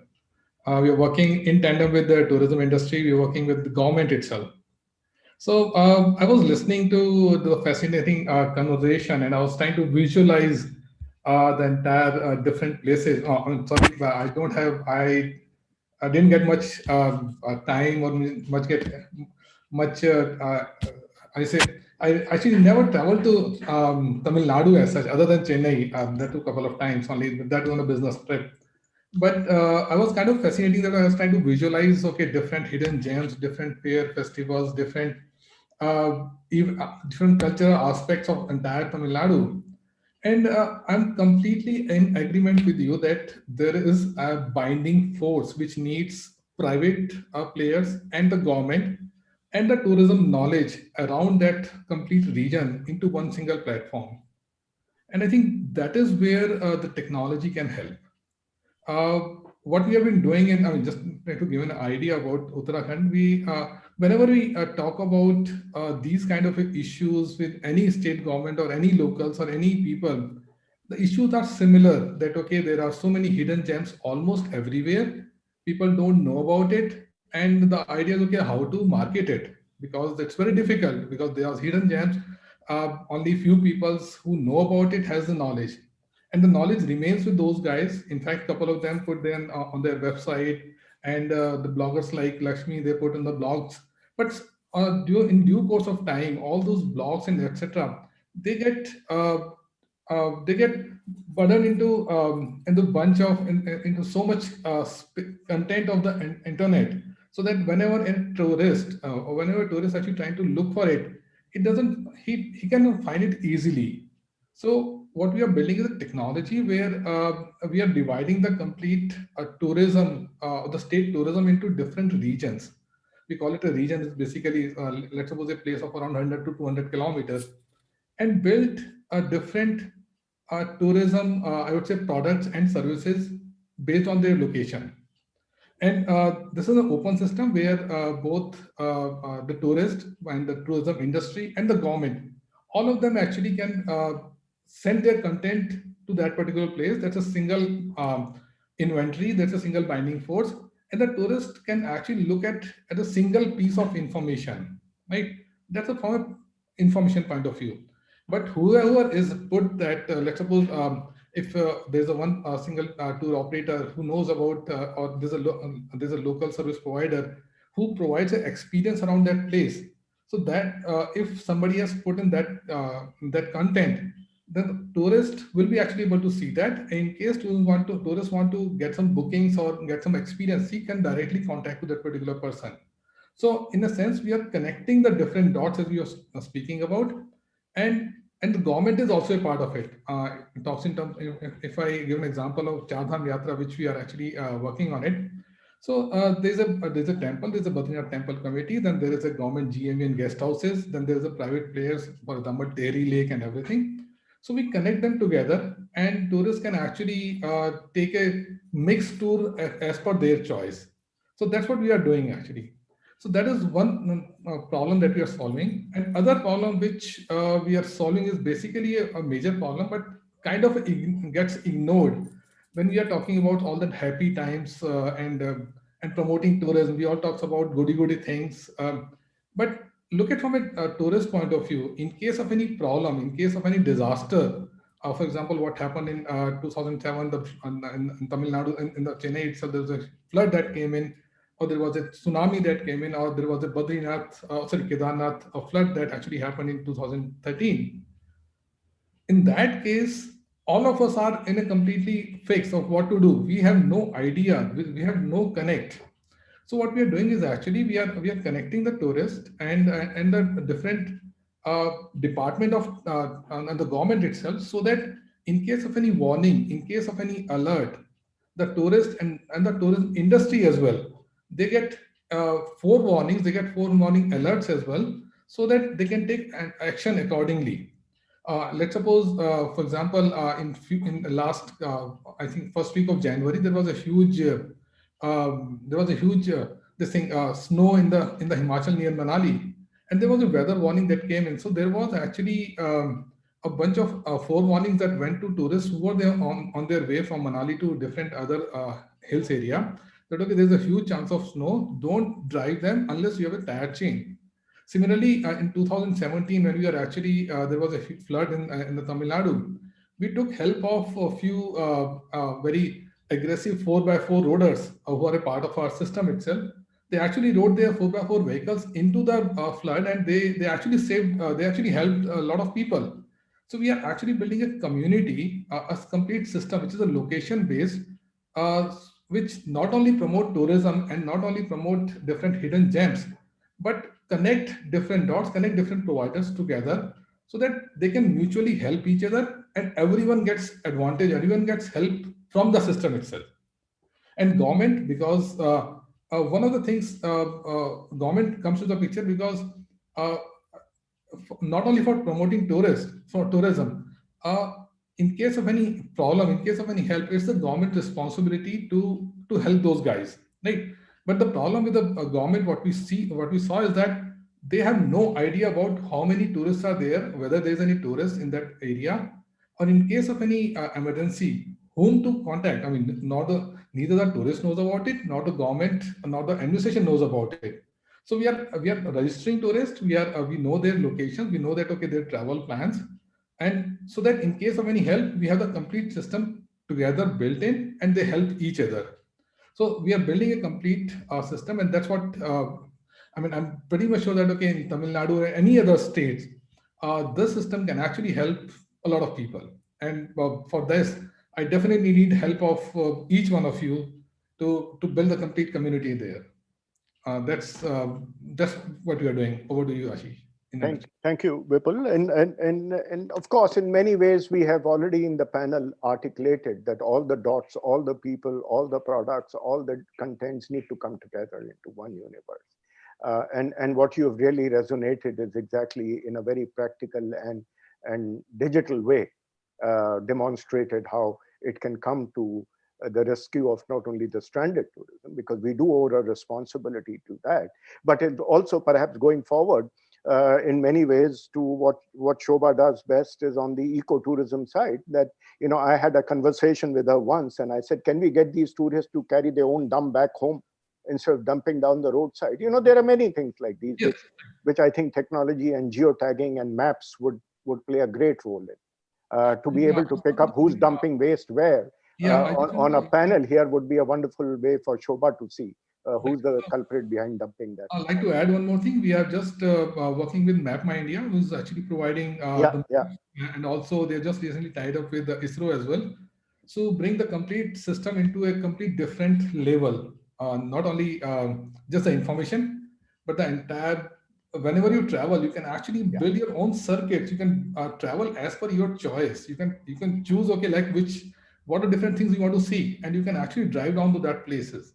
[SPEAKER 7] We are working in tandem with the tourism industry. We are working with the government itself. So I was listening to the fascinating conversation, and I was trying to visualize the entire different places. I'm sorry, I don't have, I didn't get much time or I actually never traveled to Tamil Nadu as such, other than Chennai. That took a couple of times only, that on a business trip. But I was kind of fascinating that I was trying to visualize, okay, different hidden gems, different fair festivals, different cultural aspects of entire Tamil Nadu. And I'm completely in agreement with you that there is a binding force which needs private players and the government and the tourism knowledge around that complete region into one single platform. And I think that is where the technology can help. What we have been doing, and I mean, just to give an idea about Uttarakhand, whenever we talk about these kind of issues with any state government or any locals or any people, the issues are similar. That okay, there are so many hidden gems almost everywhere. People don't know about it, and the idea is okay, how to market it, because that's very difficult because there are hidden gems. Only few people who know about it has the knowledge. And the knowledge remains with those guys. In fact, a couple of them put them on their website, and the bloggers like Lakshmi, they put in the blogs. But in due course of time, all those blogs and etc., they get burdened into bunch of into so much content of the internet, so that whenever a tourist or whenever a tourist actually trying to look for it, it doesn't he can find it easily. So what we are building is a technology where we are dividing the complete tourism, the state tourism into different regions. We call it a region. It's basically, let's suppose a place of around 100 to 200 kilometers, and built a different tourism, I would say, products and services based on their location. And this is an open system where both the tourist and the tourism industry and the government, all of them actually can send their content to that particular place. That's a single inventory, that's a single binding force, and the tourist can actually look at a single piece of information, right? That's a from an information point of view. But whoever is put that, let's suppose if there's a one single tour operator who knows about, or there's a local service provider who provides an experience around that place, so that if somebody has put in that content, then the tourist will be actually able to see that. In case tourists want to get some bookings or get some experience, he can directly contact to that particular person. So in a sense, we are connecting the different dots as we are speaking about, and the government is also a part of it. It talks in terms. If I give an example of Char Dham Yatra, which we are actually working on it. So there's a temple, there's a Badrinath Temple Committee, then there is a government GME and guest houses, then there's a private players, for example, Dairy Lake and everything. So we connect them together, and tourists can actually take a mixed tour as per their choice. So that's what we are doing actually. So that is one problem that we are solving. And other problem which we are solving is basically a major problem, but kind of gets ignored when we are talking about all that happy times and promoting tourism. We all talks about goody things, but look at from a tourist point of view. In case of any problem, in case of any disaster, for example, what happened in 2007 in Tamil Nadu, in the Chennai itself, there was a flood that came in, or there was a tsunami that came in, or there was a Kedarnath, a flood that actually happened in 2013. In that case, all of us are in a completely fix of what to do. We have no idea, we have no connect. So what we are doing is actually we are connecting the tourist and the different department of and the government itself, so that in case of any warning, in case of any alert, the tourist and the tourism industry as well, they get four warnings, they get four warning alerts as well, so that they can take an action accordingly. Let's suppose, for example, in the last, I think first week of January, there was a huge snow in the Himachal near Manali, and there was a weather warning that came in. So there was actually a bunch of forewarnings that went to tourists who were there on their way from Manali to different other hills area. That okay, there's a huge chance of snow. Don't drive them unless you have a tire chain. Similarly, in 2017, when we are actually there was a flood in the Tamil Nadu, we took help of a few very aggressive 4x4 roaders who are a part of our system itself. They actually rode their 4x4 vehicles into the flood, and they actually saved, they actually helped a lot of people. So we are actually building a community, a complete system, which is a location based, which not only promote tourism and not only promote different hidden gems, but connect different dots, connect different providers together, so that they can mutually help each other, and everyone gets advantage, everyone gets help from the system itself. And government, because one of the things, government comes to the picture because not only for promoting tourism, in case of any problem, in case of any help, it's the government responsibility to help those guys, right? But the problem with the government, what we saw is that they have no idea about how many tourists are there, whether there's any tourists in that area, or in case of any emergency, whom to contact. I mean, neither the tourist knows about it, nor the government, nor the administration knows about it. So we are registering tourists. We know their locations. We know that okay, their travel plans, and so that in case of any help, we have the complete system together built in, and they help each other. So we are building a complete system, and that's what I mean. I'm pretty much sure that okay, in Tamil Nadu or any other states, this system can actually help a lot of people. And for this, I definitely need help of each one of you to build a complete community there. That's what we are doing. Over to you, Ashish.
[SPEAKER 2] Thank you, Vipul. And of course, in many ways, we have already in the panel articulated that all the dots, all the people, all the products, all the contents need to come together into one universe. And what you have really resonated is exactly in a very practical and digital way, demonstrated how it can come to the rescue of not only the stranded tourism, because we do owe a responsibility to that, but it also perhaps going forward, in many ways, to what Shobha does best is on the ecotourism side. That, you know, I had a conversation with her once, and I said, can we get these tourists to carry their own dump back home instead of dumping down the roadside? You know, there are many things like these, which I think technology and geotagging and maps would play a great role in. to be able to pick up who's dumping waste where. On a panel here would be a wonderful way for Shobha to see who's the culprit behind dumping that.
[SPEAKER 7] I'd like to add one more thing. We are just working with Map My India, who's actually providing and also they just recently tied up with the ISRO as well. So bring the complete system into a complete different level. Not only just the information, but the entire. Whenever you travel, you can actually build your own circuits. You can travel as per your choice. You can choose like what are different things you want to see, and you can actually drive down to that places.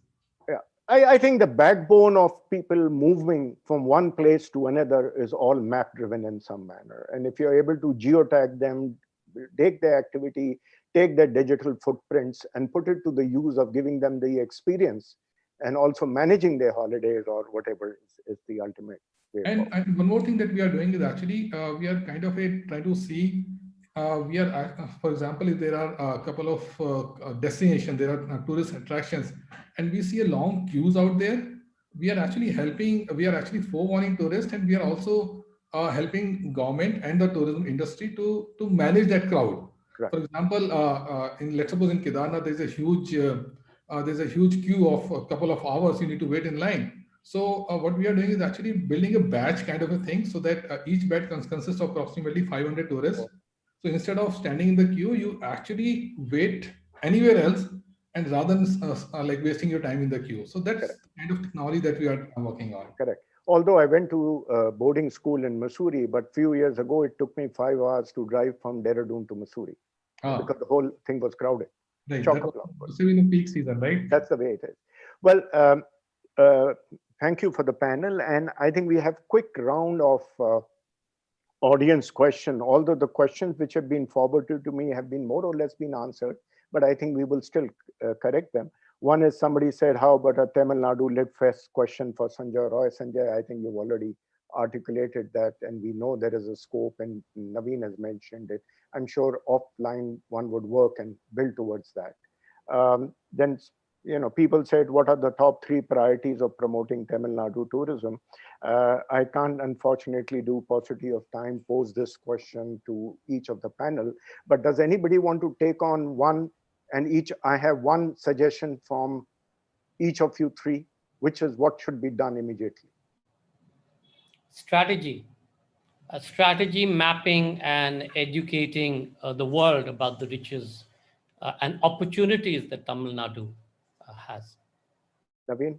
[SPEAKER 2] I think the backbone of people moving from one place to another is all map driven in some manner. And if you're able to geotag them, take their activity, take their digital footprints and put it to the use of giving them the experience and also managing their holidays or whatever is the ultimate way.
[SPEAKER 7] And one more thing that we are doing is actually we are kind of trying to see we are, for example, if there are a couple of destinations, there are tourist attractions, and we see a long queues out there, we are actually forewarning tourists, and we are also helping government and the tourism industry to manage that crowd. Right. For example, let's suppose in Kedarnath, there's a huge queue of a couple of hours you need to wait in line. So what we are doing is actually building a batch kind of a thing, so that each batch consists of approximately 500 tourists. So instead of standing in the queue, you actually wait anywhere else, and rather than like wasting your time in the queue. So that's the kind of technology that we are working on.
[SPEAKER 2] Correct. Although I went to boarding school in Missouri, but few years ago, it took me 5 hours to drive from Dehradun to Missouri because the whole thing was crowded.
[SPEAKER 7] Right. So in the peak season, right?
[SPEAKER 2] That's the way it is. Well, thank you for the panel. And I think we have quick round of audience question, although the questions which have been forwarded to me have been more or less been answered, but I think we will still correct them. One is somebody said, how about a Tamil Nadu Lit Fest question for Sanjay Roy? Sanjay, I think you've already articulated that, and we know there is a scope, and Naveen has mentioned it. I'm sure offline one would work and build towards that. Then, people said, what are the top 3 priorities of promoting Tamil Nadu tourism? I can't, unfortunately, do paucity of time, pose this question to each of the panel, but does anybody want to take on one? And I have one suggestion from each of you 3, which is what should be done immediately.
[SPEAKER 1] Strategy. Strategy, mapping, and educating the world about the riches and opportunities that Tamil Nadu has.
[SPEAKER 2] Naveen?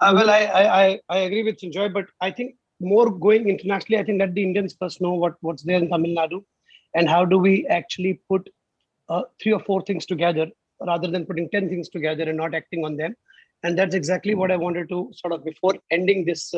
[SPEAKER 3] Well, I agree with Sanjoy, but I think more going internationally, I think let the Indians first know what's there in Tamil Nadu, and how do we actually put 3 or 4 things together rather than putting 10 things together and not acting on them. And that's exactly what I wanted to sort of, before ending this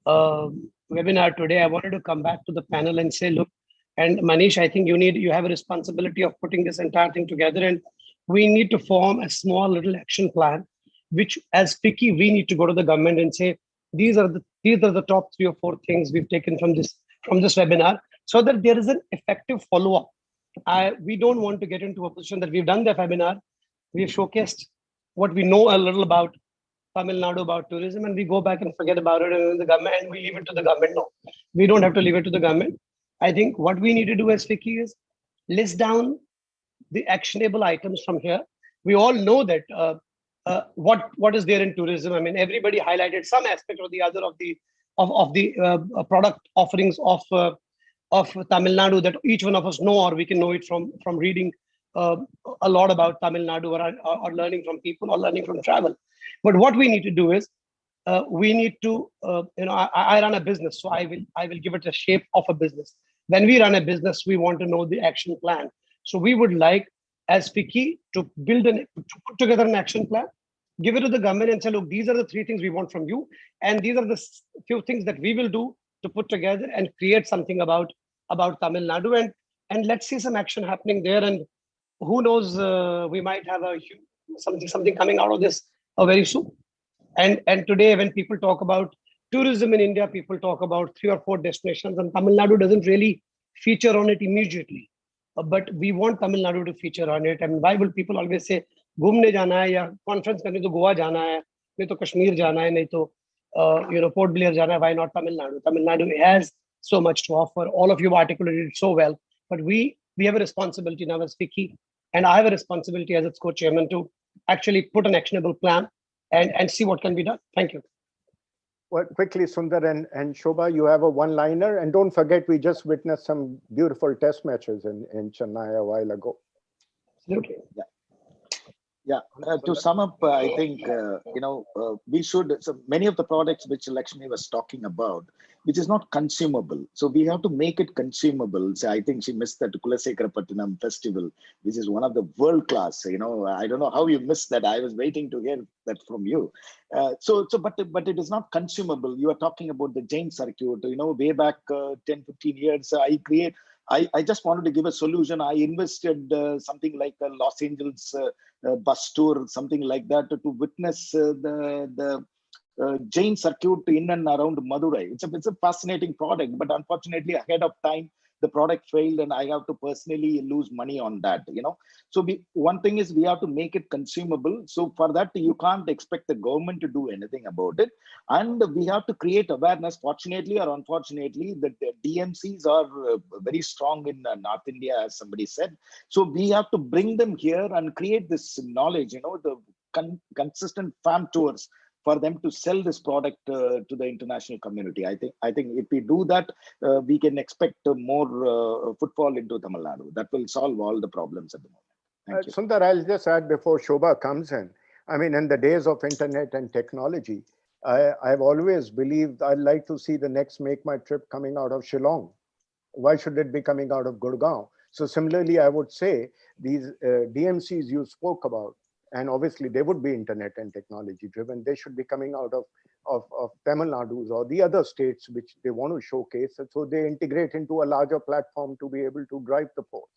[SPEAKER 3] webinar today, I wanted to come back to the panel and say, look, and Manish, I think you have a responsibility of putting this entire thing together, and we need to form a small little action plan, which as FICCI, we need to go to the government and say, these are the top 3 or 4 things we've taken from this webinar, so that there is an effective follow-up. We don't want to get into a position that we've done the webinar, we've showcased what we know a little about Tamil Nadu, about tourism, and we go back and forget about it, and the government, and we leave it to the government. No, we don't have to leave it to the government. I think what we need to do as FICCI is list down the actionable items from here. We all know that what is there in tourism. I mean, everybody highlighted some aspect or the other of the product offerings of Tamil Nadu that each one of us know, or we can know it from reading a lot about Tamil Nadu, or learning from people, or learning from travel. But what we need to do is we need to, I run a business, so I will give it a shape of a business. When we run a business, we want to know the action plan. So we would like, as FICCI, to put together an action plan, give it to the government and say, look, these are the 3 things we want from you, and these are the few things that we will do to put together and create something about Tamil Nadu, and let's see some action happening there. And who knows, we might have something coming out of this very soon. And today, when people talk about tourism in India, people talk about 3 or 4 destinations, and Tamil Nadu doesn't really feature on it immediately. But we want Tamil Nadu to feature on it. And why will people always say, घूमने जाना है या conference करने तो गोवा जाना है, नहीं तो कश्मीर जाना है, नहीं तो Port Blair जाना है? Why not Tamil Nadu? Tamil Nadu has so much to offer. All of you articulated it so well, but we have a responsibility now as FICCI, and I have a responsibility as its co-chairman to actually put an actionable plan and see what can be done. Thank you.
[SPEAKER 2] Well, quickly, Sundar and Shobha, you have a one-liner. And don't forget, we just witnessed some beautiful test matches in Chennai a while ago.
[SPEAKER 3] Absolutely.
[SPEAKER 4] Yeah, to sum up, I think, we should, so many of the products which Lakshmi was talking about, which is not consumable. So we have to make it consumable. So I think she missed that Kulasekarapattinam festival, which is one of the world class, I don't know how you missed that. I was waiting to hear that from you. But it is not consumable. You are talking about the Jain circuit, way back 10, 15 years, I just wanted to give a solution. I invested something like a Los Angeles bus tour, something like that, to witness the Jain circuit in and around Madurai. It's a fascinating product, but unfortunately, ahead of time, the product failed, and I have to personally lose money on that. So one thing is we have to make it consumable. So for that, you can't expect the government to do anything about it, and we have to create awareness. Fortunately or unfortunately, the DMCs are very strong in North India, as somebody said. So we have to bring them here and create this knowledge. The consistent farm tours for them to sell this product to the international community. I think if we do that, we can expect more footfall into Tamil Nadu. That will solve all the problems at the moment. Thank you.
[SPEAKER 2] Sundar, I'll just add before Shobha comes in. I mean, in the days of internet and technology, I've always believed I'd like to see the next Make My Trip coming out of Shillong. Why should it be coming out of Gurgaon? So similarly, I would say these DMCs you spoke about, and obviously they would be internet and technology driven. They should be coming out of Tamil Nadu's or the other states which they want to showcase. And so they integrate into a larger platform to be able to drive the force.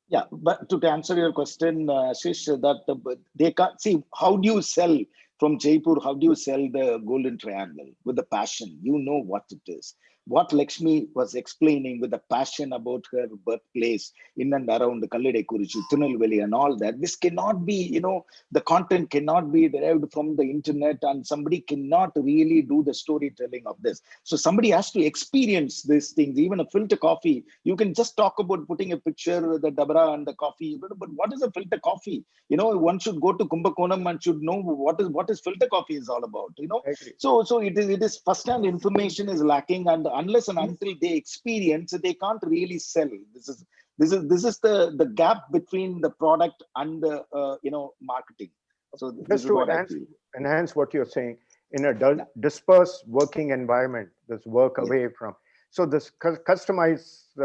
[SPEAKER 4] Yeah, but to answer your question, Ashish, that they can't see, how do you sell from Jaipur? How do you sell the Golden Triangle with the passion? You know what it is. What Lakshmi was explaining with the passion about her birthplace in and around the Kallide Kurichi, Tirunelveli and all that. This cannot be, the content cannot be derived from the internet, and somebody cannot really do the storytelling of this. So somebody has to experience these things. Even a filter coffee, you can just talk about putting a picture, the dabra and the coffee, but what is a filter coffee? One should go to Kumbakonam and should know what is filter coffee is all about. So it is first-hand information is lacking, and unless and until they experience, they can't really sell. This is the gap between the product and the marketing. So
[SPEAKER 2] just to enhance what you're saying, in a dispersed working environment, this work away from. So this customized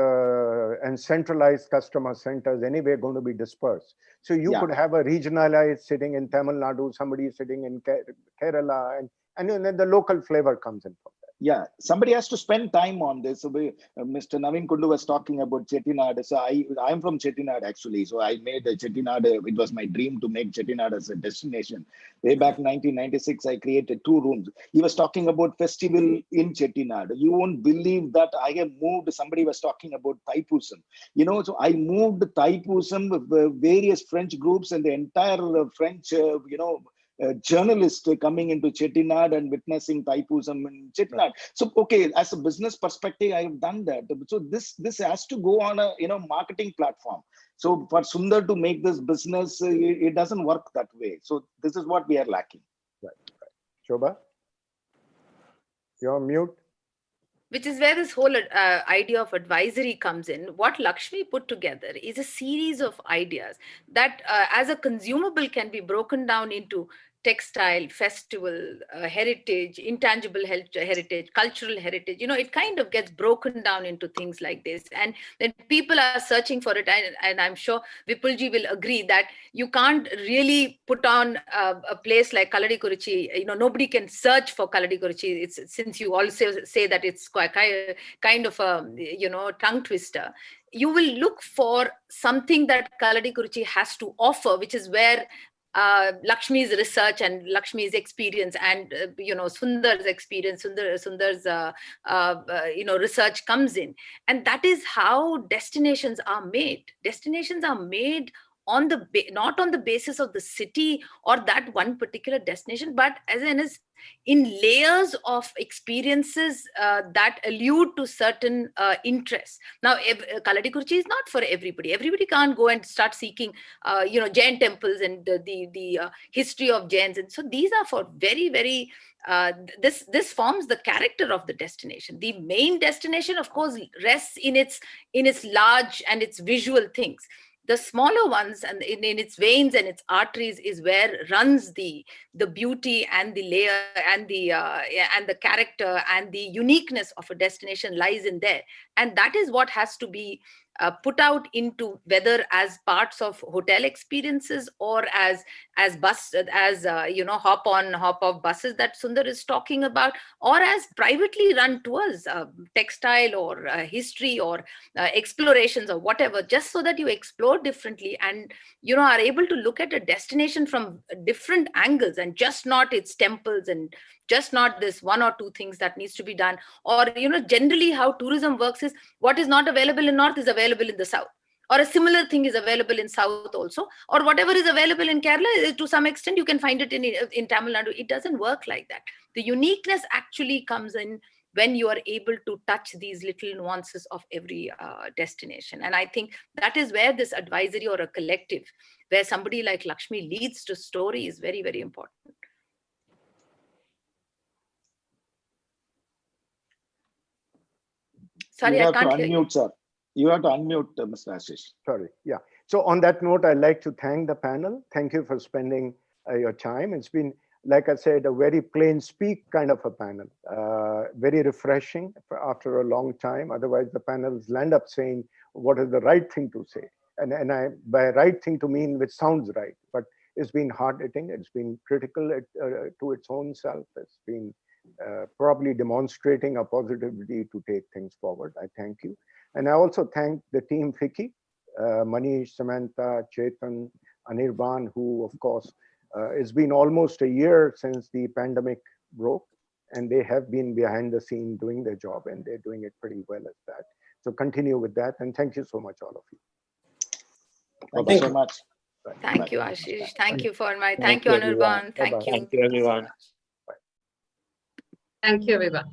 [SPEAKER 2] and centralized customer centers anyway going to be dispersed. So you could have a regionalized sitting in Tamil Nadu, somebody sitting in Kerala, and then the local flavor comes in from that.
[SPEAKER 4] Yeah, somebody has to spend time on this. So Mr. Naveen Kundu was talking about Chettinad. So I'm from Chettinad actually. So I made Chettinad. It was my dream to make Chettinad as a destination. Way back 1996, I created 2 rooms. He was talking about festival in Chettinad. You won't believe that I have moved. Somebody was talking about Thaipusam. So I moved Thaipusam with various French groups and the entire French, journalist coming into Chettinad and witnessing Thaipusam in Chettinad. So, okay, as a business perspective, I have done that. So this has to go on a marketing platform. So for Sundar to make this business, it doesn't work that way. So this is what we are lacking.
[SPEAKER 2] Right. Shobha, you're on mute.
[SPEAKER 5] Which is where this whole idea of advisory comes in. What Lakshmi put together is a series of ideas that as a consumable can be broken down into textile, festival, heritage, intangible heritage, cultural heritage. It kind of gets broken down into things like this. And then people are searching for it. And I'm sure Vipulji will agree that you can't really put on a place like Kalladi Kurichi. Nobody can search for Kalladi Kurichi. Since you also say that it's quite kind of a tongue twister. You will look for something that Kalladi Kurichi has to offer, which is where Lakshmi's research and Lakshmi's experience and Sundar's experience, Sundar's research comes in, and that is how destinations are made. Destinations are made not on the basis of the city or that one particular destination, but as in layers of experiences that allude to certain interests. Now, Kaladikurchi is not for everybody. Everybody can't go and start seeking, Jain temples and the history of Jains. And so these are for very, very, this forms the character of the destination. The main destination, of course, rests in its large and its visual things. The smaller ones and in its veins and its arteries is where runs the beauty and the layer and the character and the uniqueness of a destination lies in there. And that is what has to be put out into, whether as parts of hotel experiences or as hop on hop off buses that Sundar is talking about, or as privately run tours, textile or history or explorations or whatever, just so that you explore differently and are able to look at a destination from different angles, and just not its temples and just not this one or two things that needs to be done. Or generally how tourism works is what is not available in north is available in the south, or a similar thing is available in south also, or whatever is available in Kerala, to some extent you can find it in Tamil Nadu. It doesn't work like that. The uniqueness actually comes in when you are able to touch these little nuances of every destination. And I think that is where this advisory or a collective, where somebody like Lakshmi leads to story, is very, very important. Sorry, I can't hear you.
[SPEAKER 4] Sir. You have to unmute, Mr. Ashish.
[SPEAKER 2] Sorry. Yeah. So on that note, I'd like to thank the panel. Thank you for spending your time. It's been, like I said, a very plain speak kind of a panel, very refreshing after a long time. Otherwise, the panels land up saying what is the right thing to say. And I, by right thing to mean which sounds right, but it's been hard-hitting. It's been critical to its own self. It's been probably demonstrating a positivity to take things forward. I thank you. And I also thank the team FICCI, Manish, Samantha, Chetan, Anirban, who of course, it's been almost a year since the pandemic broke, and they have been behind the scene doing their job, and they're doing it pretty well at that. So continue with that, and thank you so much, all of you.
[SPEAKER 4] Thank you so much.
[SPEAKER 5] Thank you, Ashish. Thank you for my, thank you, Anirban. Thank you.
[SPEAKER 8] Thank you, everyone.
[SPEAKER 6] Thank you, everyone.